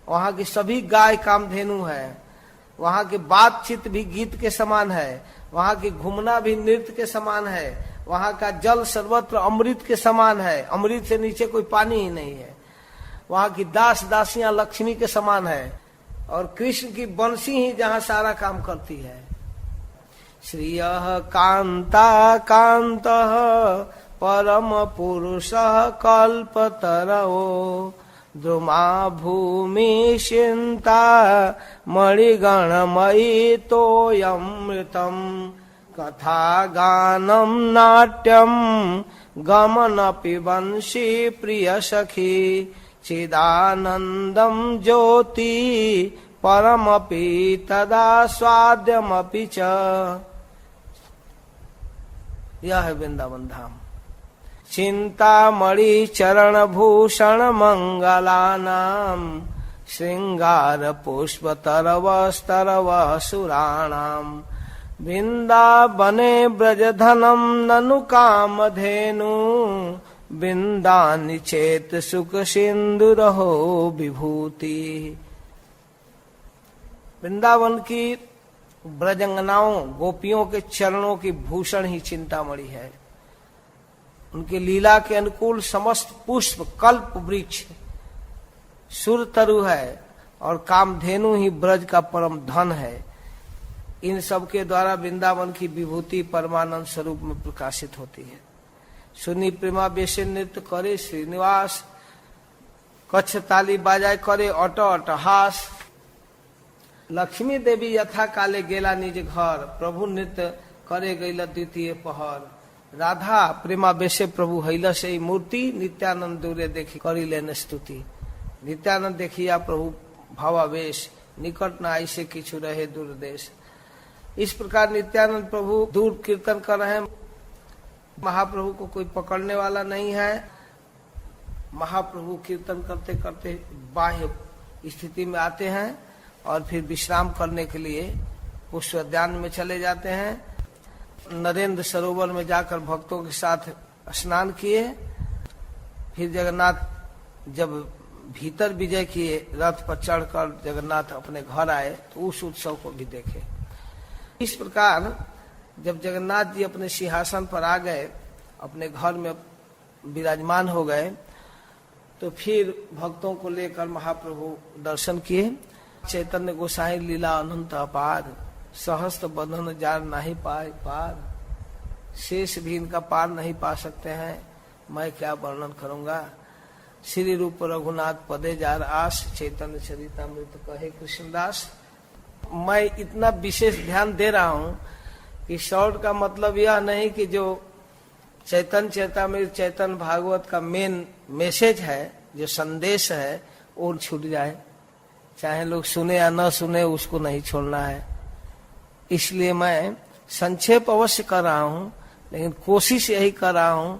S1: वहाँ की सभी गाय कामधेनु है। वहाँ की बातचीत भी गीत के समान है। वहाँ की घूमना भी नृत्य के समान है। वहाँ का जल सर्वत्र अमृत के समान है, अमृत से नीचे कोई पानी ही नहीं है। वहाँ की दास दासियां लक्ष्मी के समान है, और कृष्ण की बंसी ही जहाँ सारा काम करती है। श्रिय कांता कांत परम पुरुष कल्पतरो, द्रुमा भूमि चिंता मणिगणमयी तोयमृतम। कथा गानम नाट्यम गमनपि वंशी प्रिय सखी, चिदानंदम ज्योति परमपि तदा स्वाद्यमपि च। यह है वृंदावन धाम। चिंतामणि चरण भूषण मंगलानाम, श्रृंगार पुष्प तरव सुराणाम। वृंदावने ब्रजधनम ननु कामधेनु, वृंदानि चेत सुख सिंधु रहो विभूति। वृंदावन की ब्रजंगनाओं गोपियों के चरणों की भूषण ही चिंतामणि है। उनकी लीला के अनुकूल समस्त पुष्प कल्प वृक्ष सुर तरु है, और कामधेनु ही ब्रज का परम धन है। इन सब के द्वारा वृंदावन की विभूति परमानंद स्वरूप में प्रकाशित होती है। सुनी प्रेमा बेसे नृत्य करे श्रीनिवास, कच्छ ताली बाजाय करे अट अटहास। लक्ष्मी देवी यथा काले गेला निज घर, प्रभु नृत्य करे गैला द्वितीय पहर। राधा प्रेमा बेसे प्रभु हैला से मूर्ति, नित्यानंद दूरे देखी करी लेने स्तुति। नित्यानंद देखिया प्रभु भावावेश, निकट न ऐसे किछु रहे दूरदेश। इस प्रकार नित्यानंद प्रभु दूर कीर्तन कर रहे हैं। महाप्रभु को कोई पकड़ने वाला नहीं है। महाप्रभु कीर्तन करते करते बाह्य स्थिति में आते हैं और फिर विश्राम करने के लिए पुष्पोद्यान में चले जाते हैं। नरेंद्र सरोवर में जाकर भक्तों के साथ स्नान किए। फिर जगन्नाथ जब भीतर विजय किए, रथ पर चढ़कर जगन्नाथ अपने घर आए, तो उस उत्सव को भी देखे। इस प्रकार जब जगन्नाथ जी अपने सिंहासन पर आ गए, अपने घर में विराजमान हो गए, तो फिर भक्तों को लेकर महाप्रभु दर्शन किए। चैतन्य गोसाई लीला अनंत अपार, सहस्त्र बंधन जार नहीं पाए पार, शेष भी इनका पार नहीं पा सकते हैं, मैं क्या वर्णन करूंगा। श्री रूप रघुनाथ पदे जार आस, चैतन्य चरितामृत कहे कृष्णदास। मैं इतना विशेष ध्यान दे रहा हूं कि शॉर्ट का मतलब यह नहीं कि जो चैतन्य चरितामृत चैतन्य भागवत का मेन मैसेज है, जो संदेश है, वो छूट जाए। चाहे लोग सुने या न सुने, उसको नहीं छोड़ना है। इसलिए मैं संक्षेप अवश्य कर रहा हूं, लेकिन कोशिश यही कर रहा हूं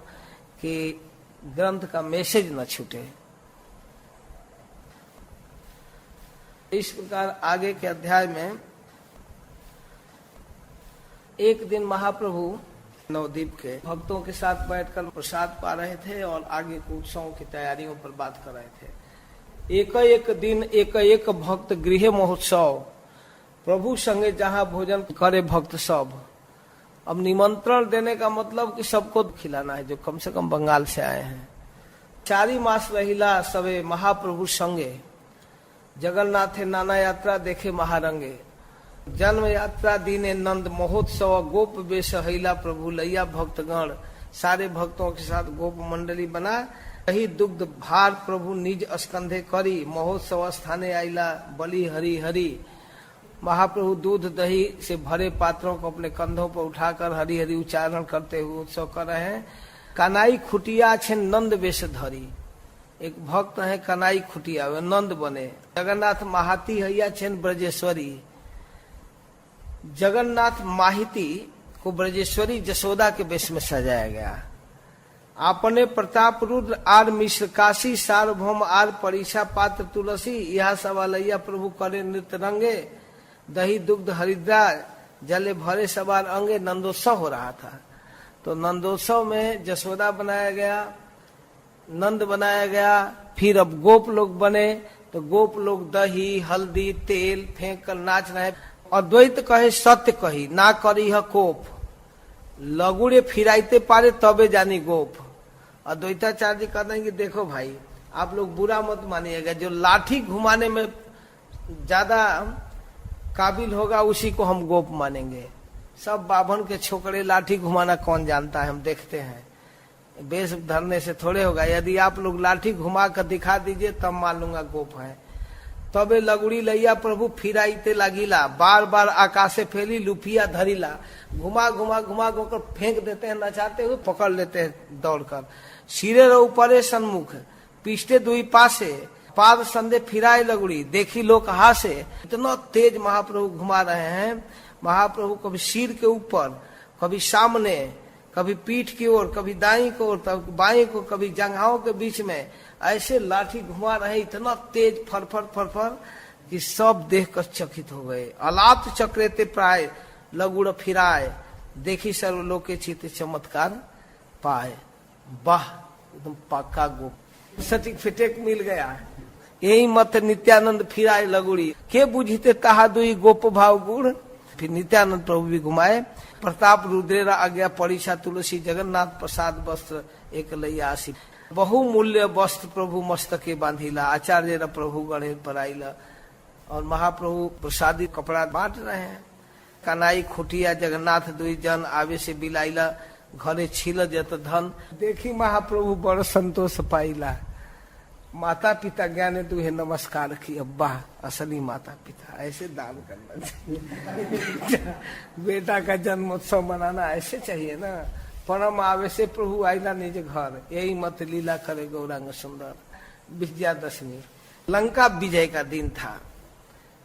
S1: कि ग्रंथ का मैसेज न छूटे। इस प्रकार आगे के अध्याय में एक दिन महाप्रभु नवद्वीप के भक्तों के साथ बैठकर प्रसाद पा रहे थे और आगे के उत्सवों की तैयारियों पर बात कर रहे थे। एक एक दिन एक एक भक्त गृह महोत्सव, प्रभु संगे जहाँ भोजन करे भक्त सब। अब निमंत्रण देने का मतलब कि सबको खिलाना है, जो कम से कम बंगाल से आए हैं। 4 मास रहिला सबे महाप्रभु संगे, जगन्नाथे नाना यात्रा देखे महारंगे। जन्म यात्रा दीने नंद महोत्सव, गोप बेश हैला प्रभु लैया भक्तगण। सारे भक्तों के साथ गोप मंडली बना, दही दुग्ध भार प्रभु निज स्कंधे करी। महोत्सव स्थाने आइला बलि हरि हरि। महाप्रभु दूध दही से भरे पात्रों को अपने कंधों पर उठाकर हरि हरि उच्चारण करते हुए उत्सव कर रहे हैं। कनाई खुटिया छे नंद वेश धरी। एक भक्त है कनाई खुटिया, वे नंद बने। जगन्नाथ महाती हैया छेन ब्रजेश्वरी। जगन्नाथ माहिती को ब्रजेश्वरी जसोदा के वेश में सजाया गया। आपने प्रताप रुद्र आर मिश्र काशी, सार्वभौम आर परीक्षा पात्र तुलसी। यह सवालैया प्रभु करे नृत्य रंगे। दही दुग्ध हरिद्रा जले भरे सवार अंगे। नंदोत्सव हो रहा था, तो नंदोत्सव में जसोदा बनाया गया, नंद बनाया गया। फिर अब गोप लोग बने, तो गोप लोग दही हल्दी तेल फेंक कर नाच रहे। अद्वैत कहे सत्य कही, ना करी है कोप। लगुड़े फिराइते पारे तबे जानी गोप। अद्वैताचार्य जी कहते हैं कि देखो भाई, आप लोग बुरा मत मानिएगा, जो लाठी घुमाने में ज्यादा काबिल होगा उसी को हम गोप मानेंगे। सब बाभन के छोकरे लाठी घुमाना कौन जानता है, हम देखते हैं। बेस धरने से थोड़े होगा। यदि आप लोग लाठी घुमा कर दिखा दीजिए तब मान लूंगा गोप है। तबे लगुड़ी लैया प्रभु फिराइते लागिला। बार बार आकाशे फैली लुफिया धरिला। घुमा घुमा घुमा कर फेंक देते हैं, नचाते हुए पकड़ लेते हैं दौड़कर। सिरे रो ऊपरे सन्मुख, पीछे दुई पासे। पाद संदे फिराए लगुड़ी, देखी लोग हासे। इतना तेज महाप्रभु घुमा रहे हैं। महाप्रभु कभी सिर के ऊपर, कभी सामने, कभी पीठ की ओर, कभी दाई को ओर, कभी बाई को, कभी जंघाओं के बीच में ऐसे लाठी घुमा रहे। इतना तेज फरफर फरफर कि सब देखकर चकित हो गए। अलात चक्रेते प्राय लगुड़ फिराए, देखी सर्वलोक के चित चमत्कार पाए। वाह, एकदम पक्का गोप, सटीक फिटेक मिल गया। यही मत नित्यानंद फिराए लगुड़ी, के बुझते ताहा दुई गोप भाव गुड़। फिर नित्यानंद प्रभु भी घुमाए। प्रताप रुद्रेरा आज्ञा परीक्षा तुलसी, जगन्नाथ प्रसाद वस्त्र एक लैया आसी। बहुमूल्य वस्त्र प्रभु मस्तके बांधिला। आचार्य प्रभु गणे पर आइला। और महाप्रभु प्रसादी कपड़ा बांट रहे हैं। कनाई खुटिया जगन्नाथ दुई जन आवे से बिलाइला। घरे छिल जत धन, देखी महाप्रभु बड़ संतोष पाइला। माता पिता ज्ञाने तुहे नमस्कार की। अब्बा असली माता पिता, ऐसे दान करना चाहिए। बेटा का जन्मोत्सव मनाना ऐसे चाहिए ना। परम आवे से प्रभु आइला निज घर, यही मत लीला करे गौरांग सुंदर। विजयादशमी लंका विजय का दिन था।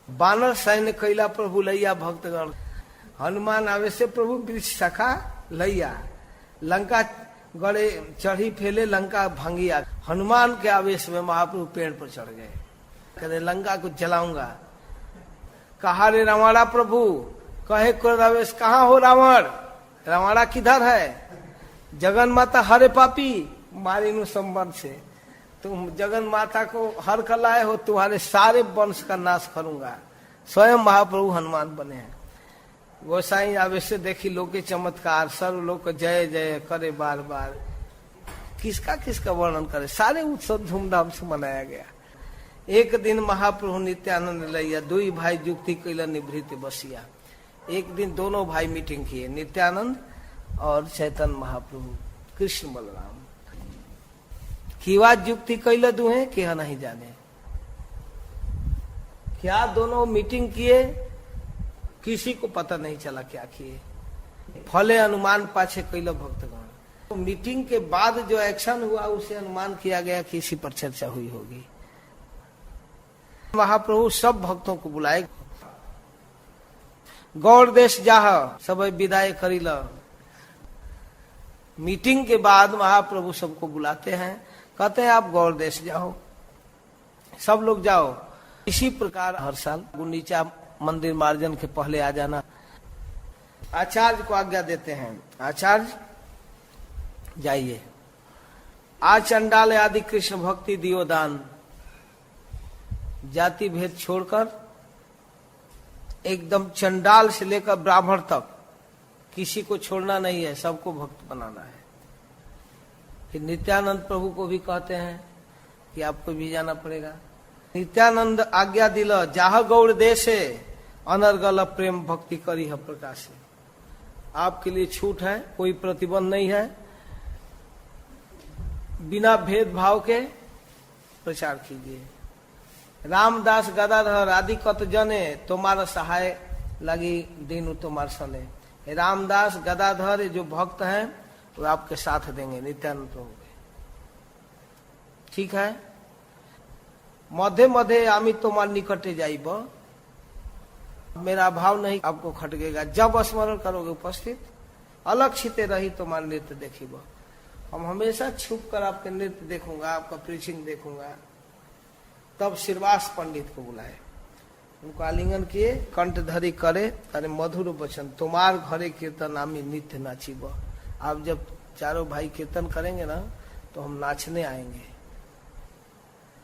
S1: बानर सैन्य कैला प्रभु लैया भक्तगण। हनुमान आवे से प्रभु वृक्ष सखा लैया। लंका गड़े चढ़ी फैले लंका भंगी आ। हनुमान के आवेश में महाप्रभु पेड़ पर चढ़ गए, कहते लंका को जलाऊंगा। कहा रे रावणा प्रभु, कहे क्रोध आवेश, कहाँ हो रावण? रावणा किधर है? जगन माता हरे पापी मारी नु संबंध से, तुम जगन माता को हर कर लाए हो, तुम्हारे सारे वंश का नाश करूंगा। स्वयं महाप्रभु हनुमान बने हैं। गोसाई आवेश से देखी लोग के चमत्कार, सर्व लोग जय जय करे बार बार। किसका किसका वर्णन करे, सारे उत्सव धूमधाम से मनाया गया। एक दिन महाप्रभु नित्यानंद लैया दुई भाई जुक्ति कैला निभृत बसिया। एक दिन दोनों भाई मीटिंग किए, नित्यानंद और चैतन्य महाप्रभु कृष्ण बलराम। बात जुक्ति कैला दुहे क्या नहीं जाने, क्या दोनों मीटिंग किए किसी को पता नहीं चला क्या किए। फले अनुमान पाछे कैला भक्तगण। तो मीटिंग के बाद जो एक्शन हुआ उसे अनुमान किया गया कि इसी पर चर्चा हुई होगी। महाप्रभु सब भक्तों को बुलाए, गौड़ देश जाह सब विदाई करीला। मीटिंग के बाद महाप्रभु सबको बुलाते हैं, कहते हैं आप गौड़ देश जाओ, सब लोग जाओ। इसी प्रकार हर साल गुंडीचा मंदिर मार्जन के पहले आ जाना। आचार्य को आज्ञा देते हैं, आचार्य जाइए, आज चंडाल आदि कृष्ण भक्ति दियो दान। जाति भेद छोड़कर एकदम चंडाल से लेकर ब्राह्मण तक किसी को छोड़ना नहीं है, सबको भक्त बनाना है। फिर नित्यानंद प्रभु को भी कहते हैं कि आपको भी जाना पड़ेगा। नित्यानंद आज्ञा दिला, जाह गौड़ देशे अनर्गल प्रेम भक्ति करी है प्रकाशे। आपके लिए छूट है, कोई प्रतिबंध नहीं है, बिना भेदभाव के प्रचार कीजिए। रामदास गदाधर आदि कत जने तुम्हारा सहाय लगी दीनु तुम्हार सने। रामदास गदाधर जो भक्त हैं वो आपके साथ देंगे नित्यानंद प्रभु के, ठीक है। मध्य मध्य आमी तुम्हार निकटे जाइब, मेरा भाव नहीं आपको खटकेगा। जब स्मरण करोगे उपस्थित, अलक्षित रही तुम्हारा नृत्य देखिब। हम हमेशा छुप कर आपके नृत्य देखूंगा, आपका प्रीचिंग देखूंगा। तब श्रीवास पंडित को बुलाए, उनको आलिंगन किए, कंठधरी करे, अरे मधुर वचन, तुम्हार घरे कीर्तन आमी नित्य नाचिब। आप जब चारों भाई कीर्तन करेंगे ना तो हम नाचने आएंगे।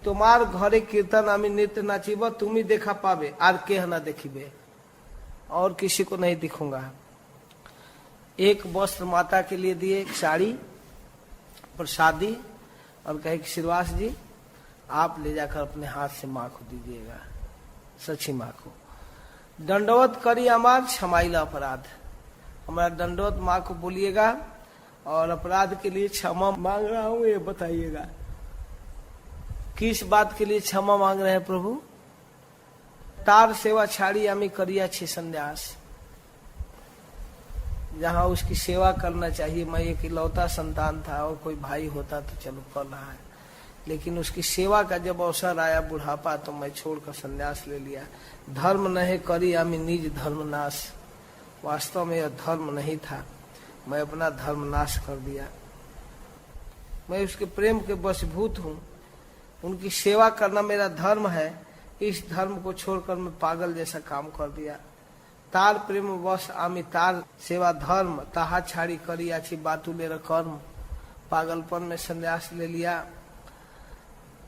S1: तुम्हार घरे कीर्तन आमी नित्य नाचिब, तुम ही देखा पावे, आर के ना देखिबे, और किसी को नहीं दिखूंगा। एक वस्त्र माता के लिए दिए, एक साड़ी प्रसादी, और कहे कि श्रीवास जी आप ले जाकर अपने हाथ से माँ को दीजिएगा, सच्ची माँ को। दंडवत करी हमार क्षमाइला अपराध, हमारा दंडवत माँ को बोलिएगा और अपराध के लिए क्षमा मांग रहा हूँ ये बताइएगा। किस बात के लिए क्षमा मांग रहे हैं प्रभु? तार सेवा छाड़ी आमी करिया छे संन्यास। जहाँ उसकी सेवा करना चाहिए, मैं एक इकलौता संतान था और कोई भाई होता तो चलो कर रहा है, लेकिन उसकी सेवा का जब अवसर आया बुढ़ापा तो मैं छोड़कर संन्यास ले लिया। धर्म नहीं करी आमी निज धर्म नाश, वास्तव में यह धर्म नहीं था, मैं अपना धर्म नाश कर दिया। मैं उसके प्रेम के वशभूत हूँ, उनकी सेवा करना मेरा धर्म है, इस धर्म को छोड़कर मैं पागल जैसा काम कर दिया। तार प्रेम वश आमी तार सेवा धर्म, ताहा छाड़ी करी आछी बातुले र कर्म। पागलपन में संन्यास ले लिया।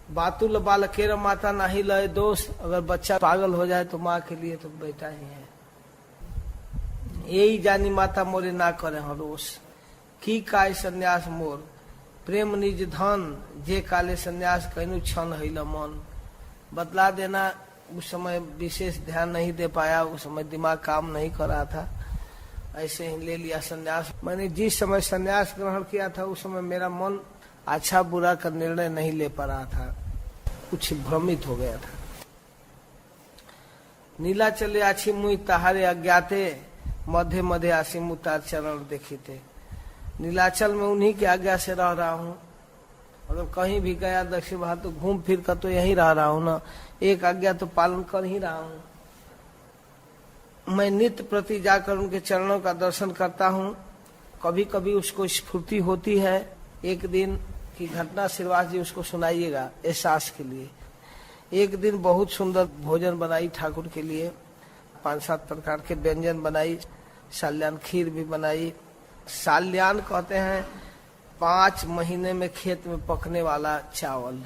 S1: बातुल बालकेर माता नहीं लय दोष, अगर बच्चा पागल हो जाए तो माँ के लिए तो बेटा ही है। यही जानी माता मोरे ना करे हरोस, की काय संन्यास मोर, प्रेम निज धन, जे काले संन्यास कहनु क्षण हिल मन। बतला देना, उस समय विशेष ध्यान नहीं दे पाया, उस समय दिमाग काम नहीं कर रहा था, ऐसे ही ले लिया संन्यास। मैंने जिस समय संन्यास ग्रहण किया था उस समय मेरा मन अच्छा बुरा का निर्णय नहीं ले पा रहा था, कुछ भ्रमित हो गया था। नीला चले आछी मुई तहारे अज्ञाते, मध्य मध्य आसी मुतार चरण देखी थे। नीलाचल में उन्हीं की आज्ञा से रह रहा हूँ, अगर कहीं भी गया दक्षिण भारत तो घूम फिर कर तो यहीं रह रहा हूँ ना, एक आज्ञा तो पालन कर ही रहा हूँ। मैं नित्य प्रति जाकर उनके चरणों का दर्शन करता हूँ कभी कभी उसको स्फूर्ति होती है। एक दिन की घटना श्रीवास जी उसको सुनाइएगा एहसास के लिए। एक दिन बहुत सुंदर भोजन बनाई ठाकुर के लिए, 5-7 प्रकार के व्यंजन बनाई, साल्यान खीर भी बनाई। साल्यान कहते हैं 5 महीने में खेत में पकने वाला चावल,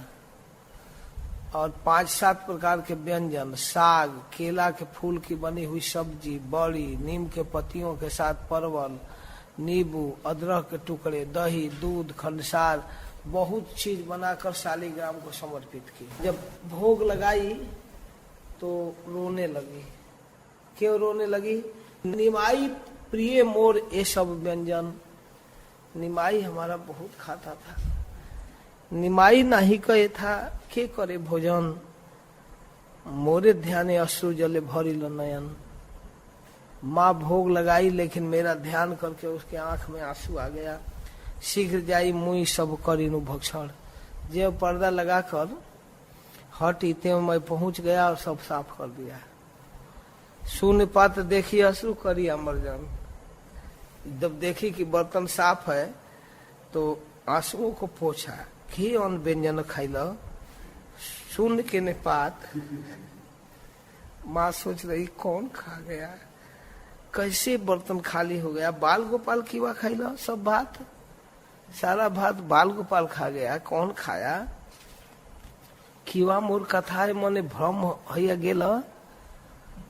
S1: और 5-7 प्रकार के व्यंजन, साग, केला के फूल की बनी हुई सब्जी, बड़ी, नीम के पत्तियों के साथ परवल, नींबू, अदरक के टुकड़े, दही, दूध, खंडसार, बहुत चीज बनाकर शालिग्राम को समर्पित की। जब भोग लगाई तो रोने लगी। क्यों रोने लगी? निमाई प्रिय मोर ये सब व्यंजन, निमाई हमारा बहुत खाता था, निमाई नहीं कहे था के करे भोजन, मोरे ध्याने अश्रु जले भरिल नयन। माँ भोग लगाई लेकिन मेरा ध्यान करके उसके आंख में आंसू आ गया। शीघ्र जाई मुई सब करीनु भक्षण, जब पर्दा लगाकर हटी ते मैं पहुंच गया और सब साफ कर दिया। शून्य पात्र देखी अश्रु करी अमरजन। जब देखी कि बर्तन साफ है तो आंसुओं को पोछा, घी अन्न व्यंजन खाइल शून्य के निपात। माँ सोच रही कौन खा गया, कैसे बर्तन खाली हो गया। बाल गोपाल कीवा खाइल सब भात, सारा भात बाल गोपाल खा गया, कौन खाया? कीवा मोर कथा मने भ्रम हैया गेल,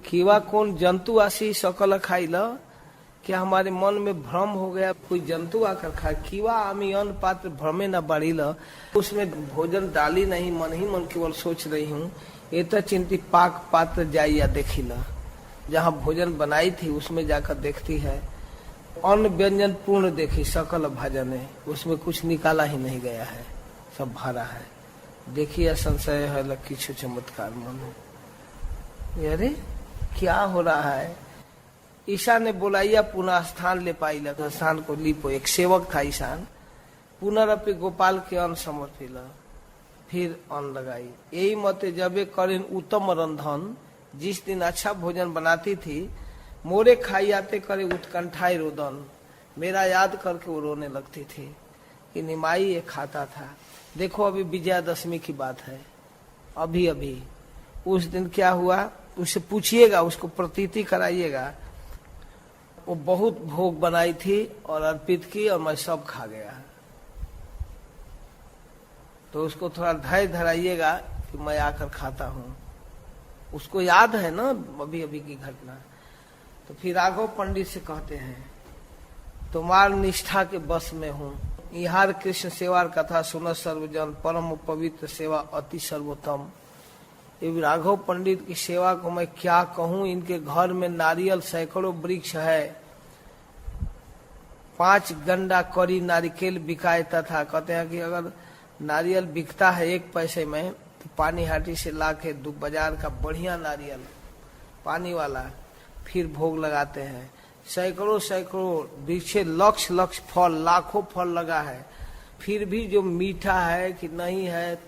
S1: कीवा कौन जंतु आसी सकल खाइल, क्या हमारे मन में भ्रम हो गया कोई जंतु आकर खाए? कीवा आमी अन्न पात्र भ्रमे न बढ़िल, उसमें भोजन डाली नहीं, मन ही मन केवल सोच रही हूँ। एत चिंती पाक पात्र जाइया देखिल, जहाँ भोजन बनाई थी उसमें जाकर देखती है अन्न व्यंजन पूर्ण देखी, सकल भजन, उसमें कुछ निकाला ही नहीं गया है, सब भरा है। देखिए संशय है लकी चमत्कार मन, अरे क्या हो रहा है? ईशा ने बोलाइया पुनः स्थान ले पाई, स्थान को लिपो। एक सेवक था ईशान, पुनरअपि गोपाल के अन्न समर्पिल, फिर अन्न लगाई। यही मते जबे करें उत्तम रंधन, जिस दिन अच्छा भोजन बनाती थी, मोरे खाई आते करे उत्कंठाई रोदन, मेरा याद करके वो रोने लगती थी कि निमाई ये खाता था। देखो अभी विजयादशमी की बात है, अभी अभी उस दिन क्या हुआ उससे पूछिएगा, उसको प्रतीति कराइएगा। वो बहुत भोग बनाई थी और अर्पित की और मैं सब खा गया। तो उसको थोड़ा धैर्य धराइएगा कि मैं आकर खाता हूँ, उसको याद है ना अभी अभी की घटना। तो फिर राघव पंडित से कहते हैं तुम्हार निष्ठा के बस में हूँ, इहार कृष्ण सेवार कथा सुन सर्वजन, परम पवित्र सेवा अति सर्वोत्तम। राघव पंडित की सेवा को मैं क्या कहूँ, इनके घर में नारियल सैकड़ों वृक्ष है, 5 गंडा करी नारिकेल बिकाए तथा। कहते हैं कि अगर नारियल बिकता है 1 पैसे में तो पानी हाटी से लाके बाजार का बढ़िया नारियल पानी वाला फिर भोग लगाते हैं। सैकड़ों सैकड़ों वृक्षे, लक्ष लक्ष फल, लाखों फल लगा है, फिर भी जो मीठा है कि नहीं है,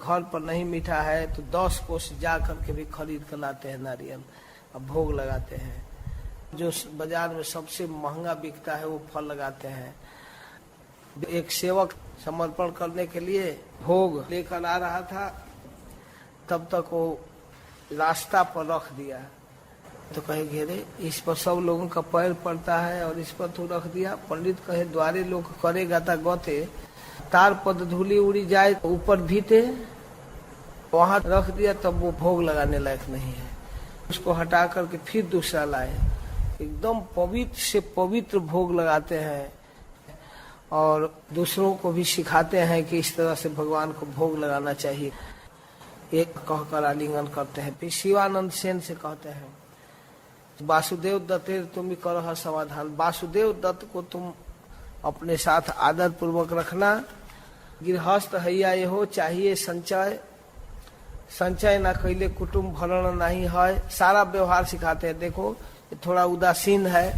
S1: घर पर नहीं मीठा है तो 10 कोस जा करके भी खरीद कर लाते हैं नारियल, अब भोग लगाते हैं। जो बाजार में सबसे महंगा बिकता है वो फल लगाते हैं। एक सेवक समर्पण करने के लिए भोग लेकर आ रहा था, तब तक वो रास्ता पर रख दिया। तो कहे अरे इस पर सब लोगों का पैर पड़ता है और इस पर तू रख दिया। पंडित कहे द्वारे लोग करेगा ता गौते, तार पद धूली उड़ी जाए तो ऊपर भीते, वहां रख दिया तब वो भोग लगाने लायक नहीं है। उसको हटा करके फिर दूसरा लाए, एकदम पवित्र से पवित्र भोग लगाते हैं और दूसरों को भी सिखाते हैं कि इस तरह से भगवान को भोग लगाना चाहिए। एक कहकर आलिंगन करते हैं। फिर शिवानंद सेन से कहते हैं वासुदेव दत्ते तुम भी करो समाधान। वासुदेव दत्त को तुम अपने साथ आदर पूर्वक रखना। गृहस्थ हैया ये हो चाहिए संचय, संचय ना कैले कुटुम्ब भरण नहीं है। सारा व्यवहार सिखाते हैं। देखो थोड़ा उदासीन है,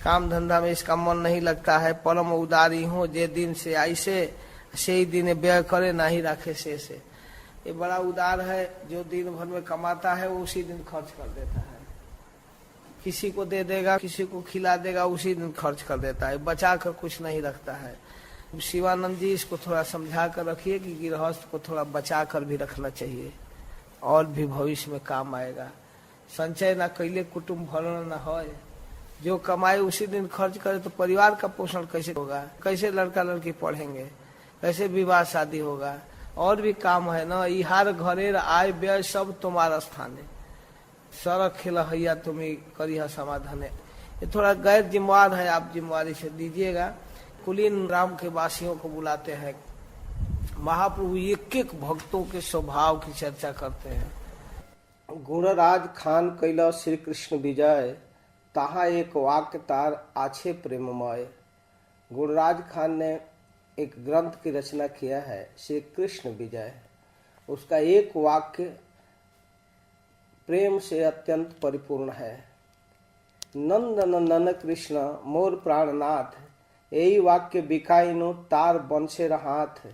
S1: काम धंधा में इसका मन नहीं लगता है। परम उदारी हो जे दिन से आई से ही दिन व्यय करे ना ही रखे से। ये बड़ा उदार है, जो दिन भर में कमाता है वो उसी दिन खर्च कर देता है। किसी को दे देगा, किसी को खिला देगा, उसी दिन खर्च कर देता है, बचा कर कुछ नहीं रखता है। शिवानंद जी इसको थोड़ा समझा कर रखिए कि गृहस्थ को थोड़ा बचा कर भी रखना चाहिए, और भी भविष्य में काम आएगा। संचय ना कैले कुटुंब भरण न हो, जो कमाए उसी दिन खर्च करे तो परिवार का पोषण कैसे होगा, कैसे लड़का लड़की पढ़ेंगे, कैसे विवाह शादी होगा, और भी काम है ना। इहार घरेर आय व्यय सब तुम्हारा स्थान है, सड़क खिलहैया तुम्हें करिया समाधान है। ये थोड़ा गैर जिम्मेवार है, आप जिम्मेवारी से दीजिएगा। कुलीन राम के वासियों को बुलाते हैं, महाप्रभु एक एक भक्तों के स्वभाव की चर्चा करते हैं। गुणराज खान कैला श्री कृष्ण विजय, ताहा एक वाक्य तार आछे प्रेममय। गुणराज खान ने एक ग्रंथ की रचना किया है, श्री कृष्ण विजय। उसका एक वाक्य प्रेम से अत्यंत परिपूर्ण है। नंद नंदन कृष्ण मोर प्राणनाथ, यही वाक्य बिकाइनो तार बंशे हाथ।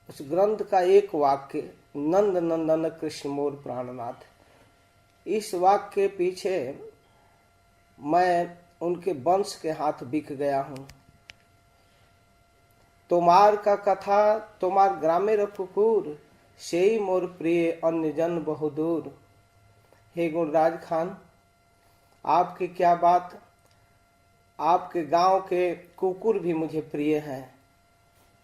S1: उस ग्रंथ का एक वाक्य नंद नंदन कृष्ण मोर प्राणनाथ, इस वाक्य के पीछे मैं उनके वंश के हाथ बिक गया हूँ। तुम्हार का कथा तुम्हार ग्रामेर कुकुर, सेई मोर प्रिय अन्य जन बहुदूर। हे गुणराज खान, आपकी क्या बात, आपके गांव के कुकुर भी मुझे प्रिय हैं,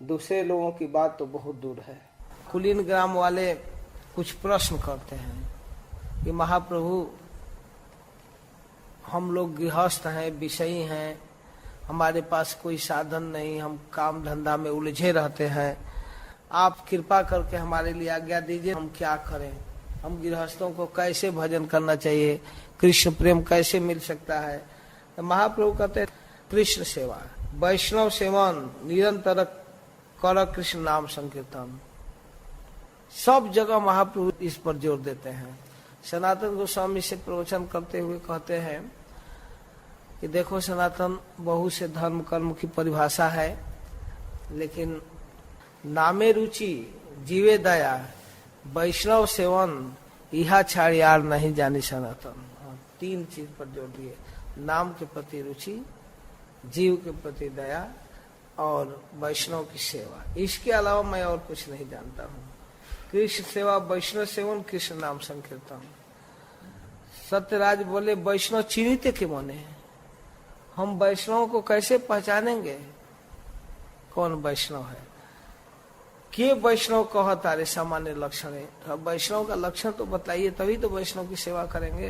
S1: दूसरे लोगों की बात तो बहुत दूर है। कुलीन ग्राम वाले कुछ प्रश्न करते हैं कि महाप्रभु, हम लोग गृहस्थ हैं, विषयी हैं, हमारे पास कोई साधन नहीं, हम काम धंधा में उलझे रहते हैं, आप कृपा करके हमारे लिए आज्ञा दीजिए, हम क्या करें, हम गृहस्थों को कैसे भजन करना चाहिए, कृष्ण प्रेम कैसे मिल सकता है। तो महाप्रभु कहते हैं कृष्ण सेवा, वैष्णव सेवन, निरंतर कर कृष्ण नाम संकीर्तन। सब जगह महाप्रभु इस पर जोर देते हैं। सनातन गोस्वामी से प्रवचन करते हुए कहते हैं कि देखो सनातन, बहु से धर्म कर्म की परिभाषा है, लेकिन नामे रुचि जीवे दया वैष्णव सेवन यहा छाड़ यार नहीं जानी सनातन। तीन चीज पर जोर दिए, नाम के प्रति रुचि, जीव के प्रति दया और वैष्णव की सेवा। इसके अलावा मैं और कुछ नहीं जानता हूँ। कृष्ण सेवा, वैष्णव सेवन, कृष्ण नाम संकीर्तन। सत्यराज बोले वैष्णव चिन्हित के मने, हम वैष्णव को कैसे पहचानेंगे, कौन वैष्णव है, के वैष्णव कह तारे सामान्य लक्षण है। तो वैष्णव का लक्षण तो बताइए, तभी तो वैष्णव की सेवा करेंगे।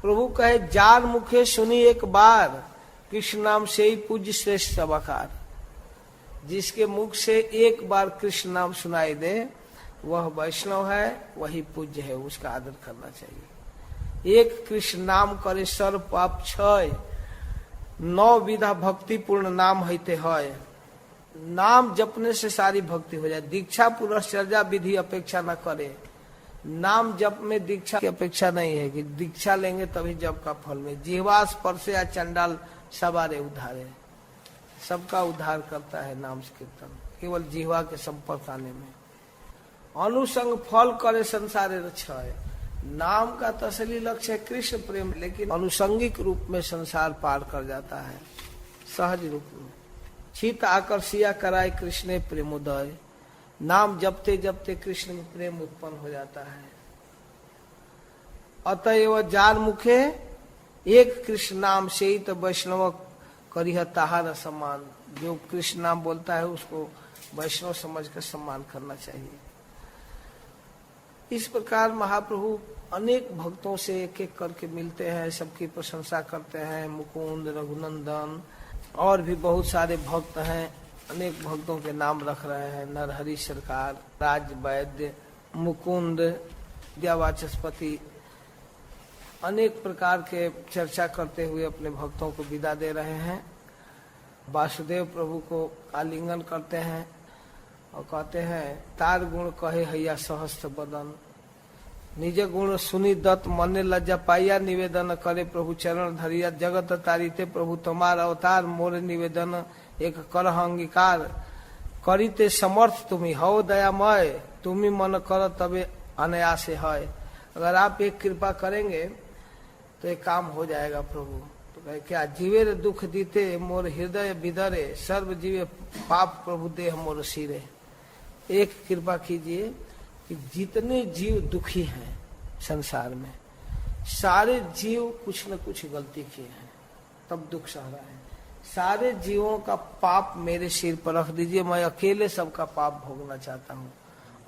S1: प्रभु कहे जार मुखे सुनी एक बार, कृष्ण नाम से ही पूज्य श्रेष्ठ सबाकार। जिसके मुख से एक बार कृष्ण नाम सुनाई दे वह वैष्णव है, वही पूज्य है, उसका आदर करना चाहिए। एक कृष्ण नाम करे सर्व पाप क्षय, 9 विधा भक्ति पूर्ण नाम हैते है। नाम जपने से सारी भक्ति हो जाए। दीक्षा पुरस्चर्या विधि अपेक्षा न करे। नाम जप में दीक्षा की अपेक्षा नहीं है कि दीक्षा लेंगे तभी जप का फल में। जिह्वा स्पर्श या चंडाल सवारे उद्धारे, सबका उद्धार करता है नाम कीर्तन, केवल जिह्वा के संपर्क आने में। अनुसंग फल करे संसारे क्षय, नाम का तसली लक्ष्य है कृष्ण प्रेम, लेकिन अनुसंगिक रूप में संसार पार कर जाता है, सहज रूप में। चित आकर्षिया कराए कृष्ण प्रेमोदय, नाम जपते जपते कृष्ण में प्रेम उत्पन्न हो जाता है। अतएव जार मुखे एक कृष्ण नाम से ही तो वैष्णव करिह ताहार सम्मान। जो कृष्ण नाम बोलता है उसको वैष्णव समझकर सम्मान करना चाहिए। इस प्रकार महाप्रभु अनेक भक्तों से एक एक करके मिलते हैं, सबकी प्रशंसा करते हैं। मुकुंद, रघुनंदन और भी बहुत सारे भक्त हैं, अनेक भक्तों के नाम रख रहे हैं। नरहरि सरकार, राज वैद्य, मुकुंद, विद्यावाचस्पति, अनेक प्रकार के चर्चा करते हुए अपने भक्तों को विदा दे रहे हैं। वासुदेव प्रभु को आलिंगन करते हैं और कहते हैं तार गुण कहे हैया सहस्त्र बदन, निज गुण सुनी दत्त मने लज्जा पाइया, निवेदन करे प्रभु चरण धरिया, जगत तारीते प्रभु तुम्हारा अवतार, मोर निवेदन एक करह अंगीकार, करीते समर्थ तुम्ही हो दयामय, तुम्ही मन कर तबे अनायासे है। अगर आप एक कृपा करेंगे तो एक काम हो जाएगा प्रभु। तो कहे क्या जीवे दुख दीते मोर हृदय विदरे, सर्व जीवे पाप प्रभु देह मोर सिरे। एक कृपा कीजिए कि जितने जीव दुखी हैं संसार में, सारे जीव कुछ न कुछ गलती किए हैं तब दुख सह रहा है। सारे जीवों का पाप मेरे सिर पर रख दीजिए, मैं अकेले सबका पाप भोगना चाहता हूँ।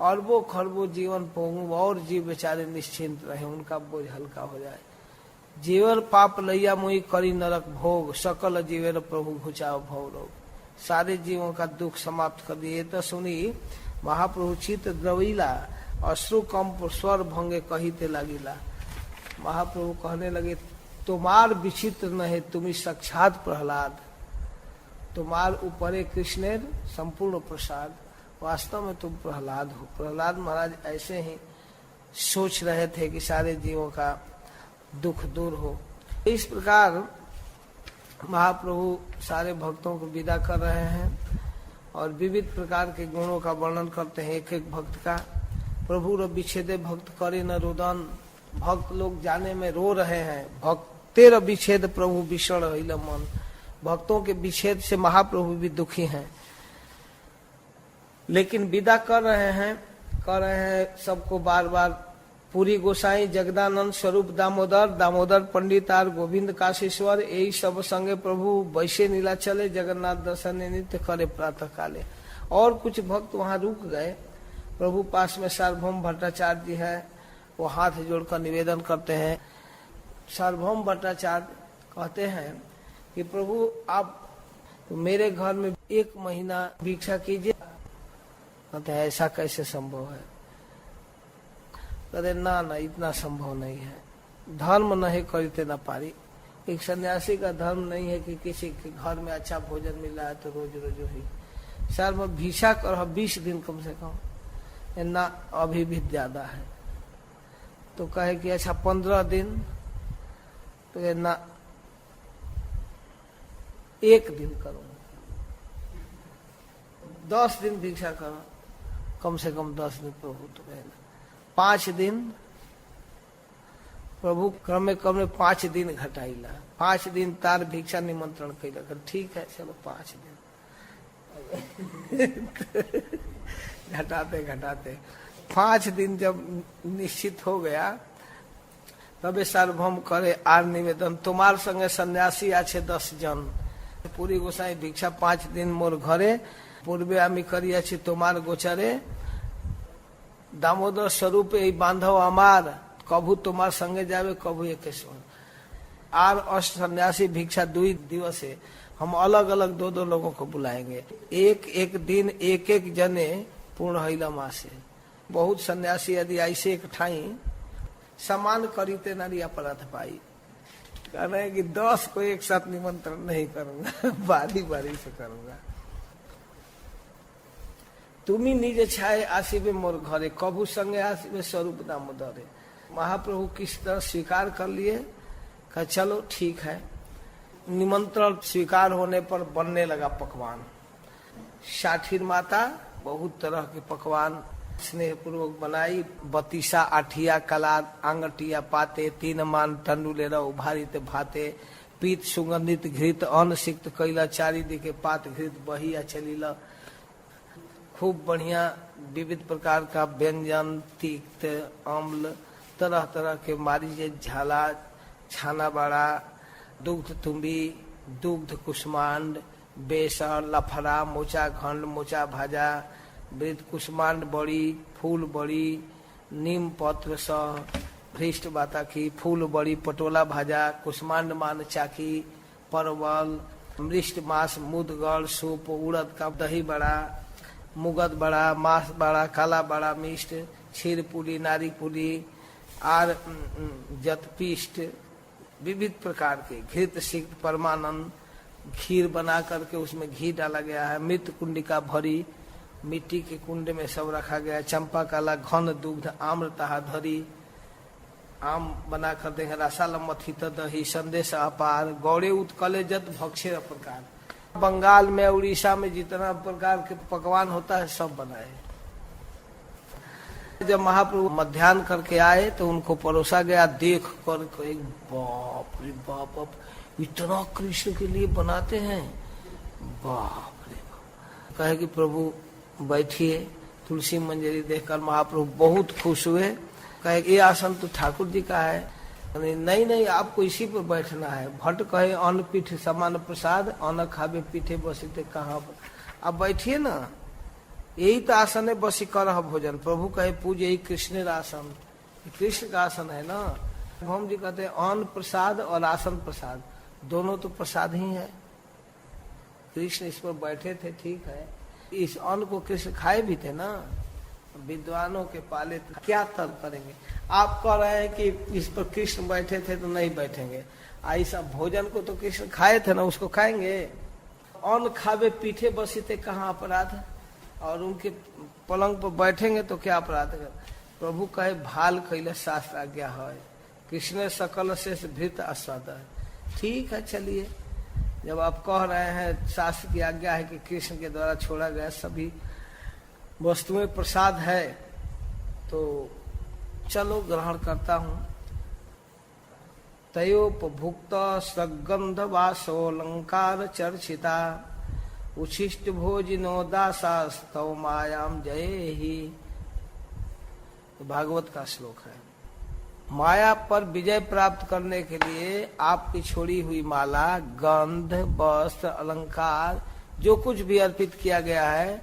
S1: अरबों खरबों जीवन भोगूं और जीव बेचारे निश्चिंत रहे, उनका बोझ हल्का हो जाए। जीवन पाप लैया मुई करी नरक भोग, सकल जीवेर प्रभु घुचाओ भव रोग। सारे जीवों का दुख समाप्त कर दिए। तो सुनी महाप्रभु चित द्रवीला, अश्रु कंप स्वर भंगे कहिते लगिला। महाप्रभु कहने लगे तुम्हार विचित्र न है, तुम्ही साक्षात प्रहलाद। तुम्हार ऊपरे कृष्णेर संपूर्ण प्रसाद, वास्तव में तुम प्रहलाद हो। प्रहलाद महाराज ऐसे ही सोच रहे थे कि सारे जीवों का दुख दूर हो। इस प्रकार महाप्रभु सारे भक्तों को विदा कर रहे हैं और विविध प्रकार के गुणों का वर्णन करते हैं एक एक भक्त का। प्रभु रो विच्छेदे भक्त करे न रुदन, भक्त लोग जाने में रो रहे हैं। भक्तेर विच्छेद प्रभु विषण होइल मन, भक्तों के विच्छेद से महाप्रभु भी दुखी हैं। लेकिन विदा कर रहे हैं सबको बार बार। पूरी गोसाई जगदानंद स्वरूप दामोदर, दामोदर पंडित आर गोविंद काशीश्वर, यही सब संगे प्रभु वैसे नीला चले, जगन्नाथ दर्शन नित्य करे प्रातः काले। और कुछ भक्त वहां रुक गए। प्रभु पास में सार्वभौम भट्टाचार्य जी है, वो हाथ जोड़कर निवेदन करते हैं। सार्वभौम भट्टाचार्य कहते हैं कि प्रभु आप मेरे घर में 1 महीना भिक्षा कीजिए। कहते हैं ऐसा कैसे संभव है? कहते ना इतना संभव नहीं है, धर्म नहीं करते न पारी। एक सन्यासी का धर्म नहीं है कि किसी के घर में अच्छा भोजन मिला है तो रोज रोज ही। सर मैं भिक्षा कर 20 दिन कम से कम, ना अभी भी ज्यादा है। तो कहे कि अच्छा 15 दिन, तो ना 1 दिन करूंगा, 10 दिन भिक्षा करो, कम से कम 10 दिन। प्रभु तो कहना 5 दिन, प्रभु क्रमे क्रमे 5 दिन घटाइला। 5 दिन तार भिक्षा निमंत्रण कैला। ठीक है चलो 5 दिन घटाते घटाते 5 दिन जब निश्चित हो गया, तबे सार्वभौम करे आर निवेदन, तुम्हार संगे सन्यासी आछे 10 जन। पूरी गोसाई भिक्षा 5 दिन मोर घरे, पूर्वे आमी करी आछि तुम्हार गोचरे। दामोदर स्वरूप यही बांधव अमार, कभू तुम्हार संगे जावे कभू एक सुन। आर अष्ट सन्यासी भिक्षा 2 दिवस है, हम अलग अलग 2 लोगों को बुलाएंगे। एक दिन एक जने पूर्ण हैला मासे। बहुत सन्यासी यदि ऐसे एक ठाई समान करीते नारी अपराध पाई। कह रहे हैं कि 10 को एक साथ निमंत्रण नहीं करूंगा, बारी बारी से करूंगा। तुम्ही निज छाए आसिबे मोर घरे, कभू संगे आसिबे स्वरूप दामोदरे। महाप्रभु किस तरह स्वीकार कर लिए, कहा चलो ठीक है। निमंत्रण स्वीकार होने पर बनने लगा पकवान। साठीर माता बहुत तरह के पकवान स्नेह पूर्वक बनाई। बतीसा, आठिया, कलाद, आंगटिया, पाते, 3 मान तंडुलेरा उभारित भाते, पीत सुगंधित घृत अन्न सिक्त कैला, चारी दिखे पात घृत बहिया चलीला। खूब बढ़िया विविध प्रकार का व्यंजन, तिक्त, अम्ल, तरह तरह के मारीजे, झाला, छाना बड़ा, दुग्ध तुम्बी, दुग्ध कुष्मांड, बेसर, लफड़ा, मोचा खंड, मोचा भाजा, वृत कुष्मांड बड़ी, फूल बड़ी, नीम पत्र सह, भ्रिष्ट बाताकी, फूल बड़ी, पटोला भाजा, कुष्मांड मान चाकी, परवल, मृष्ट मास, मुदगढ़, सूप, उड़द का दही बड़ा, मुगद बड़ा, मांस बड़ा, काला बड़ा मिष्ट, क्षीर पूरी, नारी पूरी, आर जतपिष्ट, विविध प्रकार के घृत सिक्त परमानंद, खीर बना करके उसमें घी डाला गया है। मृत कुंडिका भरी, मिट्टी के कुंड में सब रखा गया। चंपा काला घन दुग्ध, आम्रतहा धरी, आम बना कर देंगे। रसालम मथित दही, संदेश अपार, गौड़े उत्कले जत भक्षे प्रकार। बंगाल में, उड़ीसा में जितना प्रकार के पकवान होता है सब बनाए। जब महाप्रभु मध्याह्न करके आए तो उनको परोसा गया, देख कर एक बाप रे बाप, इतना कृष्ण के लिए बनाते हैं, बाप रे बाप। कहे कि प्रभु बैठिए। तुलसी मंजरी देखकर महाप्रभु बहुत खुश हुए। कहे ये आसन तो ठाकुर जी का है। नहीं नहीं, आपको इसी पर बैठना है। भट्ट कहे अन्न पीठ समान प्रसाद, अन्न खावे पीठे बसीते कहाँ पर। आप बैठिए ना, यही तो आसन है, बसी कर भोजन। प्रभु कहे पूज यही कृष्ण आसन, कृष्ण का आसन है ना। भगवान जी कहते हैं अन्न प्रसाद और आसन प्रसाद, दोनों तो प्रसाद ही है। कृष्ण इस पर बैठे थे, ठीक है। इस अन्न को कृष्ण खाए भी थे ना। विद्वानों के पाले तो क्या तर्क करेंगे। आप कह रहे हैं कि इस पर कृष्ण बैठे थे तो नहीं बैठेंगे। ऐसा भोजन को तो कृष्ण खाए थे ना, उसको खाएंगे। अन्न खावे पीठे बसी थे कहाँ अपराध, और उनके पलंग पर बैठेंगे तो क्या अपराध है। प्रभु कहे भाल कैले शास्त्र आज्ञा है, कृष्ण सकल शेष भृत आस्वाद है। ठीक है, चलिए, जब आप कह रहे हैं शास्त्र की आज्ञा है कि कृष्ण के द्वारा छोड़ा गया सभी वस्तुएं प्रसाद है, तो चलो ग्रहण करता हूं। तयोपभुक्त सगंध वासोलंकार चर्चिता, उच्छिष्ट भोजिनो दासास्तव मायाम जय ही। भागवत का श्लोक है। माया पर विजय प्राप्त करने के लिए आपकी छोड़ी हुई माला, गंध, वस्त्र, अलंकार, जो कुछ भी अर्पित किया गया है,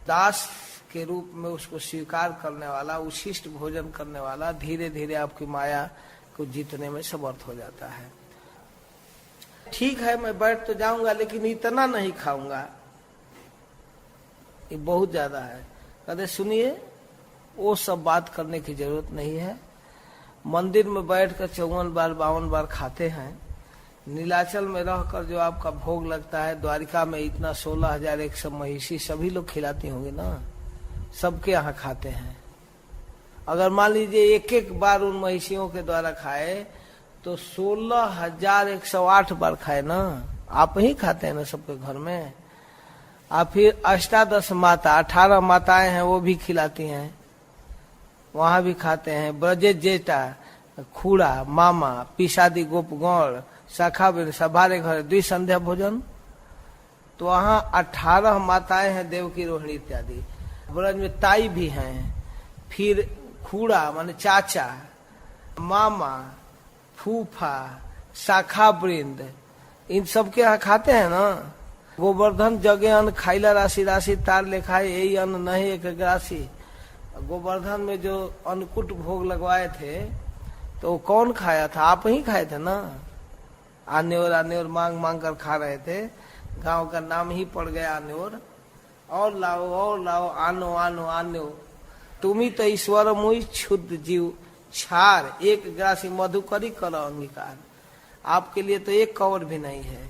S1: दास के रूप में उसको स्वीकार करने वाला, उच्छिष्ट भोजन करने वाला धीरे धीरे आपकी माया को जीतने में समर्थ हो जाता है। ठीक है, मैं बैठ तो जाऊंगा लेकिन इतना नहीं खाऊंगा, ये बहुत ज्यादा है। कहते सुनिए, वो सब बात करने की जरूरत नहीं है। मंदिर में बैठकर 54 बार 52 बार खाते हैं। नीलाचल में रहकर जो आपका भोग लगता है, द्वारिका में इतना 16,100 महिषी सभी लोग खिलाती होंगे ना, सबके यहाँ खाते हैं। अगर मान लीजिए एक एक बार उन महिषियों के द्वारा खाए तो 16,108 बार खाए ना। आप ही खाते हैं ना सबके घर में। आप फिर 18 माता 18 माताएं हैं, वो भी खिलाती हैं, वहां भी खाते हैं। ब्रजे जेटा, खूड़ा, मामा, पिसादी, गोप गौड़, शाखा बिन सभारे घर द्विसंध्या भोजन, तो वहां 18 माताएं हैं, देव की रोहिणी इत्यादि। ब्रज में ताई भी हैं, फिर खूड़ा माने चाचा, मामा, फूफा, शाखा वृंद, इन सबके यहाँ खाते हैं ना। गोवर्धन जगे अन्न खाइला राशि राशि तार लेखाए, यही अन्न नहीं एक राशि। गोवर्धन में जो अन्नकूट भोग लगवाए थे तो कौन खाया था? आप ही खाए थे ना। आन्योर मांग मांग कर खा रहे थे। गांव का नाम ही पड़ गया आन्योर। और लाओ आनो आनो आनो, तुम्ही तो ईश्वर मुई क्षुद्र जीव छार, एक ग्रासी मधुकरी करो अंगीकार। आपके लिए तो एक कवर भी नहीं है।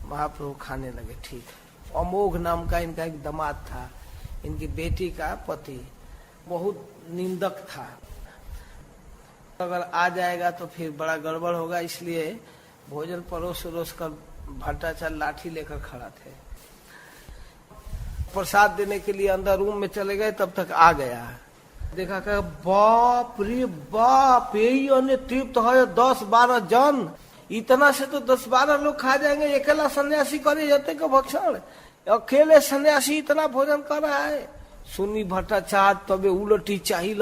S1: महाप्रभु खाने लगे। ठीक है। अमोघ नाम का इनका एक दामाद था, इनकी बेटी का पति बहुत निंदक था। अगर आ जाएगा तो फिर बड़ा गड़बड़ होगा, इसलिए भोजन परोस कर भट्टाचार्य लाठी लेकर खड़ा थे। प्रसाद देने के लिए अंदर रूम में चले गए, तब तक आ गया। देखा क्या, बाप रे बाप, यही अन्य तृप्त है 10-12 जन। इतना से तो 10-12 लोग खा जाएंगे। अकेला सन्यासी करे जाते का भक्षण, अकेले सन्यासी इतना भोजन कर रहा है। सुनी भट्टाचार्य तबे उलटी चाहिए,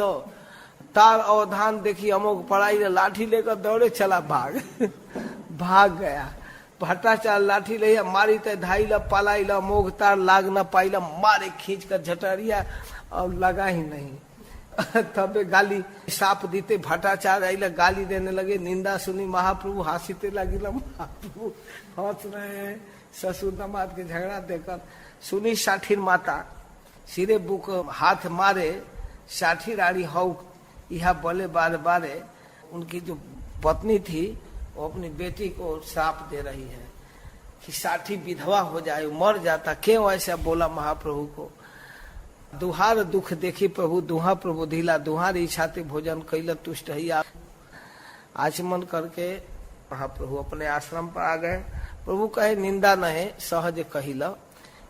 S1: तार अवधान देखी, अमोघ पढ़ाई लाठी लेकर दौड़े, चला भाग गया। भट्टाचार्य लाठी ले मारी ते धाई ला पालाई ला, मोघ तार लाग न पाइला, मारे खींच कर झटरिया और लगा ही नहीं। तबे गाली साप दीते भट्टाचार्य आइला, गाली देने लगे। निंदा सुनी महाप्रभु, हासीते लगिला। महाप्रभु हंस रहे हैं ससुर दामाद के झगड़ा देखकर। सुनी साठीर माता सिरे बुक हाथ मारे, साठी रानी हौ यह बोले बारे बारे। उनकी जो पत्नी थी वो अपनी बेटी को श्राप दे रही है कि साठी विधवा हो जाए, मर जाता। क्यों ऐसा बोला महाप्रभु को? दुहार दुख देखी प्रभु, दुहा प्रभु ढीला, दुहार इच्छाते भोजन कैल तुष्ट ही। आचमन करके महाप्रभु अपने आश्रम पर आ गए। प्रभु कहे निंदा नहीं सहज कहिला,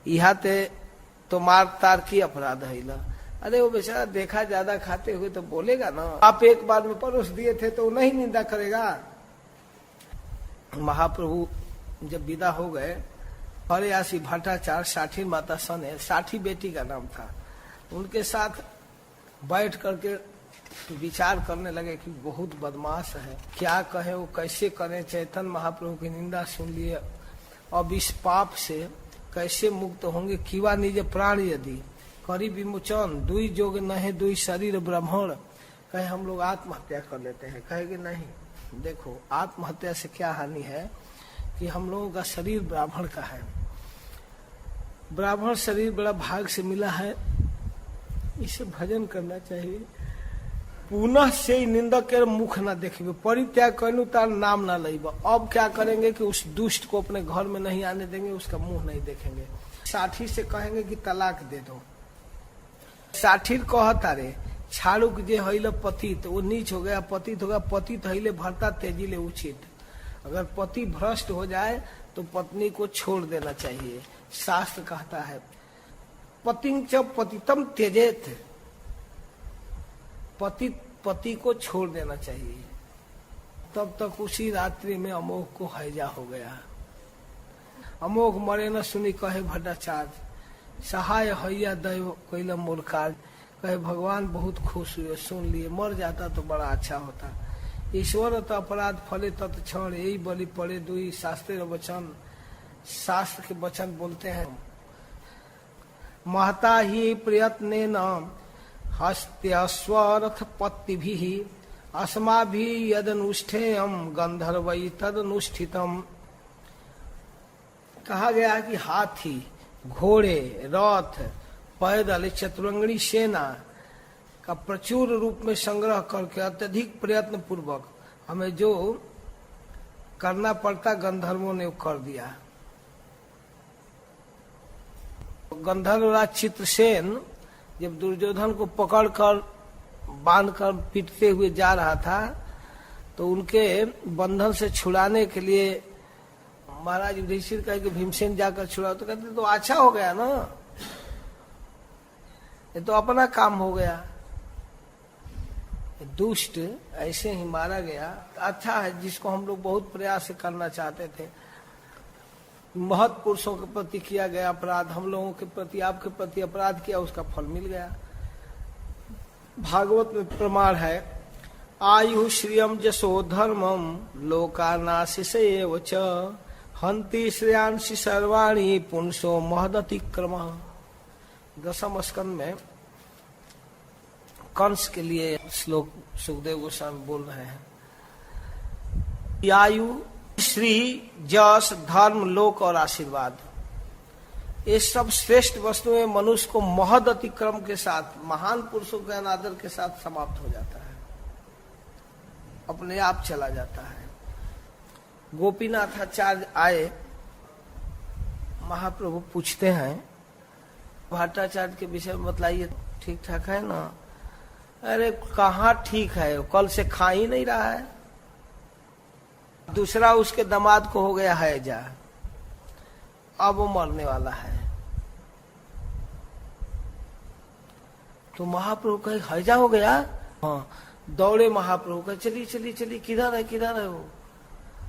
S1: इहाते तो मार तार की अपराध है। अरे वो बेचारा देखा ज्यादा खाते हुए तो बोलेगा ना, आप एक बार में परोस दिए थे तो नहीं निंदा करेगा। महाप्रभु जब विदा हो गए, हरियासी भट्टाचार्य साठी माता सने, साठी बेटी का नाम था, उनके साथ बैठ करके विचार करने लगे कि बहुत बदमाश है, क्या कहे वो कैसे करें। चैतन्य महाप्रभु की निंदा सुन लिए, अब इस पाप से कैसे मुक्त होंगे। किवा निज प्राण यदि करी विमोचन, दुई जोग नहे दुई शरीर ब्राह्मण, कहे हम लोग आत्महत्या कर लेते हैं। कहेगे नहीं, देखो आत्महत्या से क्या हानि है कि हम लोगों का शरीर ब्राह्मण का है, ब्राह्मण शरीर बड़ा भाग से मिला है, इसे भजन करना चाहिए। पुनः से निंदक के मुख न देखेंगे, परित्याग करनु तार नाम न लईब। अब क्या करेंगे कि उस दुष्ट को अपने घर में नहीं आने देंगे, उसका मुंह नहीं देखेंगे। साठी से कहेंगे कि तलाक दे दो। साठी कहता रे छाड़ुक जे हईल पतित, वो नीच हो गया, पतित हो गया। पतित हईले भरता तेजिले उचित, अगर पति भ्रष्ट हो जाए तो पत्नी को छोड़ देना चाहिए। शास्त्र कहता है पतिं च पतितम त्यजेत, पति को छोड़ देना चाहिए। तब तक उसी रात्रि में अमोघ को हैजा हो गया। अमोघ मरे न सुनी कहे भट्टाचार्य, सहाय हैया दैव कैलम मूर्खार। कहे भगवान बहुत खुश हुए, सुन लिए, मर जाता तो बड़ा अच्छा होता। ईश्वर तो अपराध फले तत्क्षण, यही बलि पड़े दुई, शास्त्र वचन, शास्त्र के वचन बोलते हैं। महता ही प्रयत्ने न हस्त्य स्वरथ पत्ति भी अस्मा भी यदनुष्ठेयम गंधर्वई तदनुष्ठितम। कहा गया कि हाथी, घोड़े, रथ, पैदल, चतुरंगणी सेना का प्रचुर रूप में संग्रह करके अत्यधिक प्रयत्न पूर्वक हमें जो करना पड़ता गंधर्वों ने कर दिया। गंधर्वराज चित्रसेन जब दुर्योधन को पकड़कर बांधकर पीटते हुए जा रहा था तो उनके बंधन से छुड़ाने के लिए महाराज युधिष्ठिर कहे कि भीमसेन जाकर छुड़ाओ, तो कहते तो अच्छा हो गया ना, ये तो अपना काम हो गया। दुष्ट ऐसे ही मारा गया, अच्छा है, जिसको हम लोग बहुत प्रयास से करना चाहते थे। महत् पुरुषों के प्रति किया गया अपराध, हम लोगों के प्रति, आपके प्रति अपराध किया, उसका फल मिल गया। भागवत में प्रमाण है, आयु श्रियम जसो धर्मम लोकानाशिष एव च हंति श्रेयांसि सर्वाणि पुंसो महदतिक्रम। दसम स्कंद में कंस के लिए श्लोक सुखदेव गोस्वामी बोल रहे हैं। आयु, श्री, जस, धर्म, लोक और आशीर्वाद, ये सब श्रेष्ठ वस्तुएं मनुष्य को महद अतिक्रम के साथ, महान पुरुषों के अनादर के साथ समाप्त हो जाता है, अपने आप चला जाता है। गोपीनाथ आचार्य आए, महाप्रभु पूछते हैं भट्टाचार्य के विषय में बतलाइए, ठीक ठाक है ना? अरे कहाँ ठीक है, कल से खा ही नहीं रहा है। दूसरा उसके दामाद को हो गया हैजा, अब वो मरने वाला है। तो महाप्रभु कहे हैजा हो गया? हाँ। दौड़े महाप्रभु कहे चलिए चलिए चलिए, किधर है वो?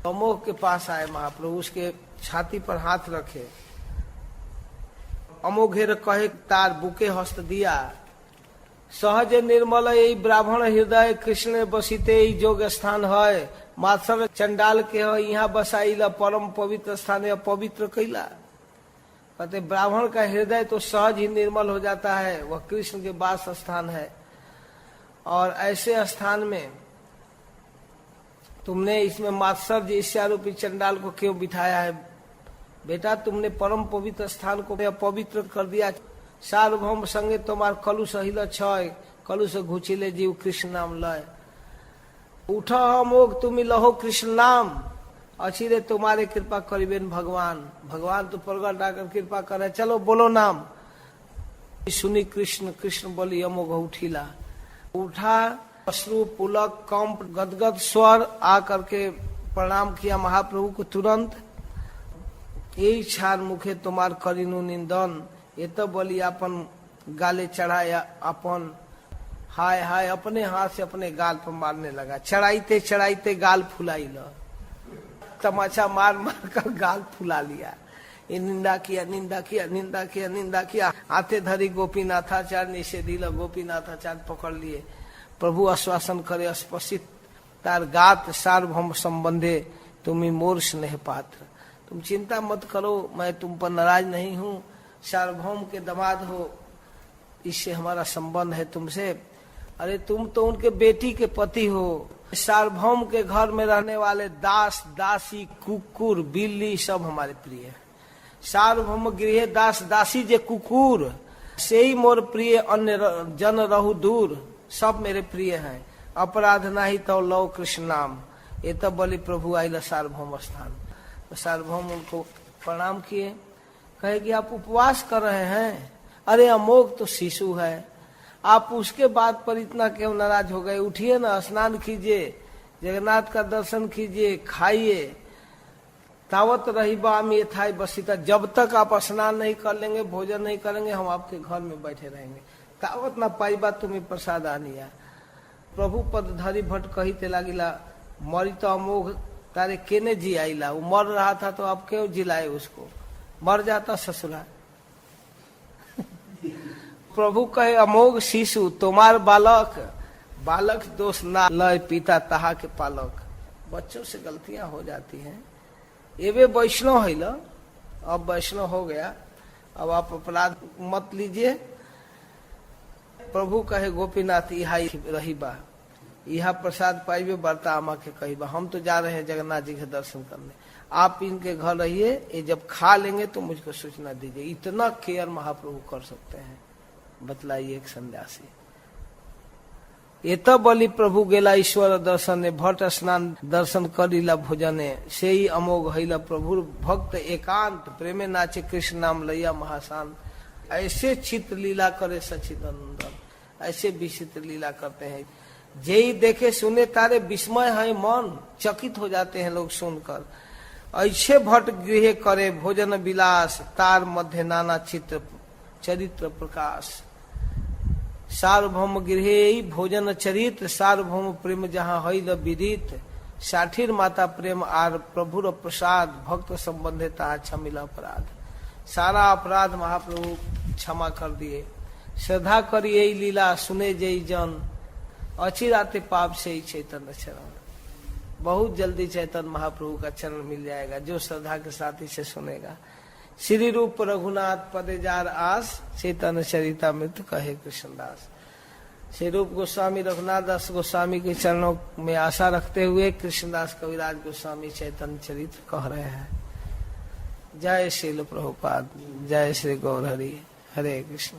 S1: अमोघ के पास आए महाप्रभु, उसके छाती पर हाथ रखे, अमोघेर कहे तार बुके हस्त दिया, सहज निर्मल यही ब्राह्मण हृदय कृष्ण बसिते जोग स्थान है, मात्सर चंडाल के है यहाँ बसाइला परम पवित्र स्थान है, पवित्र कैला। कहते ब्राह्मण का हृदय तो सहज ही निर्मल हो जाता है, वह कृष्ण के वास स्थान है। और ऐसे स्थान में तुमने इसमें मात्सर्य ईर्ष्यारूपी चंडाल को क्यों बिठाया है? बेटा तुमने परम पवित्र स्थान को पवित्र कर दिया। सार्वभौम संगे तुम्हार कलुष हिल छय, कलुष घुचिले जीव कृष्ण नाम लय। उठ अमोघ तुम लहो कृष्ण नाम, अच्छी रे तुम्हारे कृपा करीबेन भगवान। भगवान तो प्रगट आकर कृपा करे, चलो बोलो नाम। सुनी कृष्ण, कृष्ण बोली अमोघ उठिला। उठा, अश्रु पुलक कंप गदगद स्वर आकर के प्रणाम किया महाप्रभु को तुरंत। यही छान मुखे तुम्हार करीनु निंदन, ये तो बोली अपन गाले चढ़ाया अपन, हाय हाय अपने हाथ से अपने गाल पर मारने लगा। चढ़ाईते चढ़ाईते गाल फुलाई ल, तमाचा मार मार कर गाल फुला लिया। ये निंदा किया, निंदा किया, निंदा किया, निंदा किया। आते धरी गोपीनाथाचार्य निषेधिल, गोपीनाथाचार्य पकड़ लिए। प्रभु आश्वासन करे स्पर्शित तार गात सार्वभौम संबंधे तुम्ही मोर स्नेह पात्र। तुम चिंता मत करो, मैं तुम पर नाराज नहीं हूँ, सार्वभौम के दामाद हो, इससे हमारा संबंध है तुमसे। अरे तुम तो उनके बेटी के पति हो। सार्वभौम के घर में रहने वाले दास दासी कुकुर बिल्ली सब हमारे प्रिय है। सार्वभौम गृह दास दासी जे कुकुर से ही मोर प्रिय, अन्य जन रहु दूर, सब मेरे प्रिय हैं। अपराध नाही तो लव कृष्ण नाम, ये तब बोली प्रभु आइला सार्वभौम स्थान। सार्वभौम उनको प्रणाम किए, कहे कि आप उपवास कर रहे हैं। अरे अमोघ तो शिशु है, आप उसके बात पर इतना क्यों नाराज हो गए? उठिए ना, स्नान कीजिए, जगन्नाथ का दर्शन कीजिए, खाइए। तावत रही बाम ये था बसीता, जब तक आप स्नान नहीं कर लेंगे, भोजन नहीं करेंगे, हम आपके घर में बैठे रहेंगे। तावत ना पाई बात तुम्हें प्रसाद आनिया। प्रभु पद धरी भट्ट कही ते लागिला, मरी तो अमोघ तारे केने जी आईला। वो मर रहा था तो आप क्यों जिलाए उसको? मर जाता ससुरा। प्रभु कहे अमोघ शिशु तुम्हार बालक, बालक दोष ना लय पिता तहा के पालक। बच्चों से गलतियां हो जाती हैं। ये वे वैष्णव है ल, अब वैष्णव हो गया, अब आप अपराध मत लीजिए। प्रभु कहे गोपीनाथ यहाँ रही बा, यहाँ प्रसाद पाइबे बरता आमा के कही बा। हम तो जा रहे हैं जगन्नाथ जी के दर्शन करने, आप इनके घर रहिए, ये जब खा लेंगे तो मुझको सूचना दीजिए। इतना केयर महाप्रभु कर सकते हैं, बतलाइए एक सन्यासी। ये तब बलि प्रभु गेला ईश्वर दर्शने, भट्ट स्नान दर्शन करिला भोजने, से ही अमोघ हैला प्रभु भक्त एकांत, प्रेमे नाचे कृष्ण नाम लैया महाशांत। ऐसे चित्र लीला करे सच्चिदानंद, ऐसे विचित्र लीला करते हैं। जेई देखे सुने तारे विस्मय है मन, चकित हो जाते हैं लोग सुनकर। ऐसे भट्ट गृह करे भोजन विलास, तार मध्य नाना चित्र चरित्र प्रकाश। सार्वभौम गृह भोजन चरित्र, सार्वभौम प्रेम जहाँ हईल विदित। साठीर माता प्रेम आर प्रभुर प्रसाद, भक्त संबंधे ता क्षमिला अपराध। सारा अपराध महाप्रभु क्षमा कर दिए। श्रद्धा करिए लीला सुने जय जन, अचिराते पाप से ही चैतन्य चरण। बहुत जल्दी चैतन्य महाप्रभु का चरण मिल जाएगा जो श्रद्धा के साथ इसे सुनेगा। श्री रूप रघुनाथ पदे जार आस, चैतन्य चरितामृत कहे कृष्णदास। श्री रूप गोस्वामी रघुनाथ दास गोस्वामी के चरणों में आशा रखते हुए कृष्णदास कविराज गोस्वामी चैतन्य चरित्र कह रहे हैं। जय श्रील प्रभुपाद, जय श्री गौर हरि, हरे कृष्ण।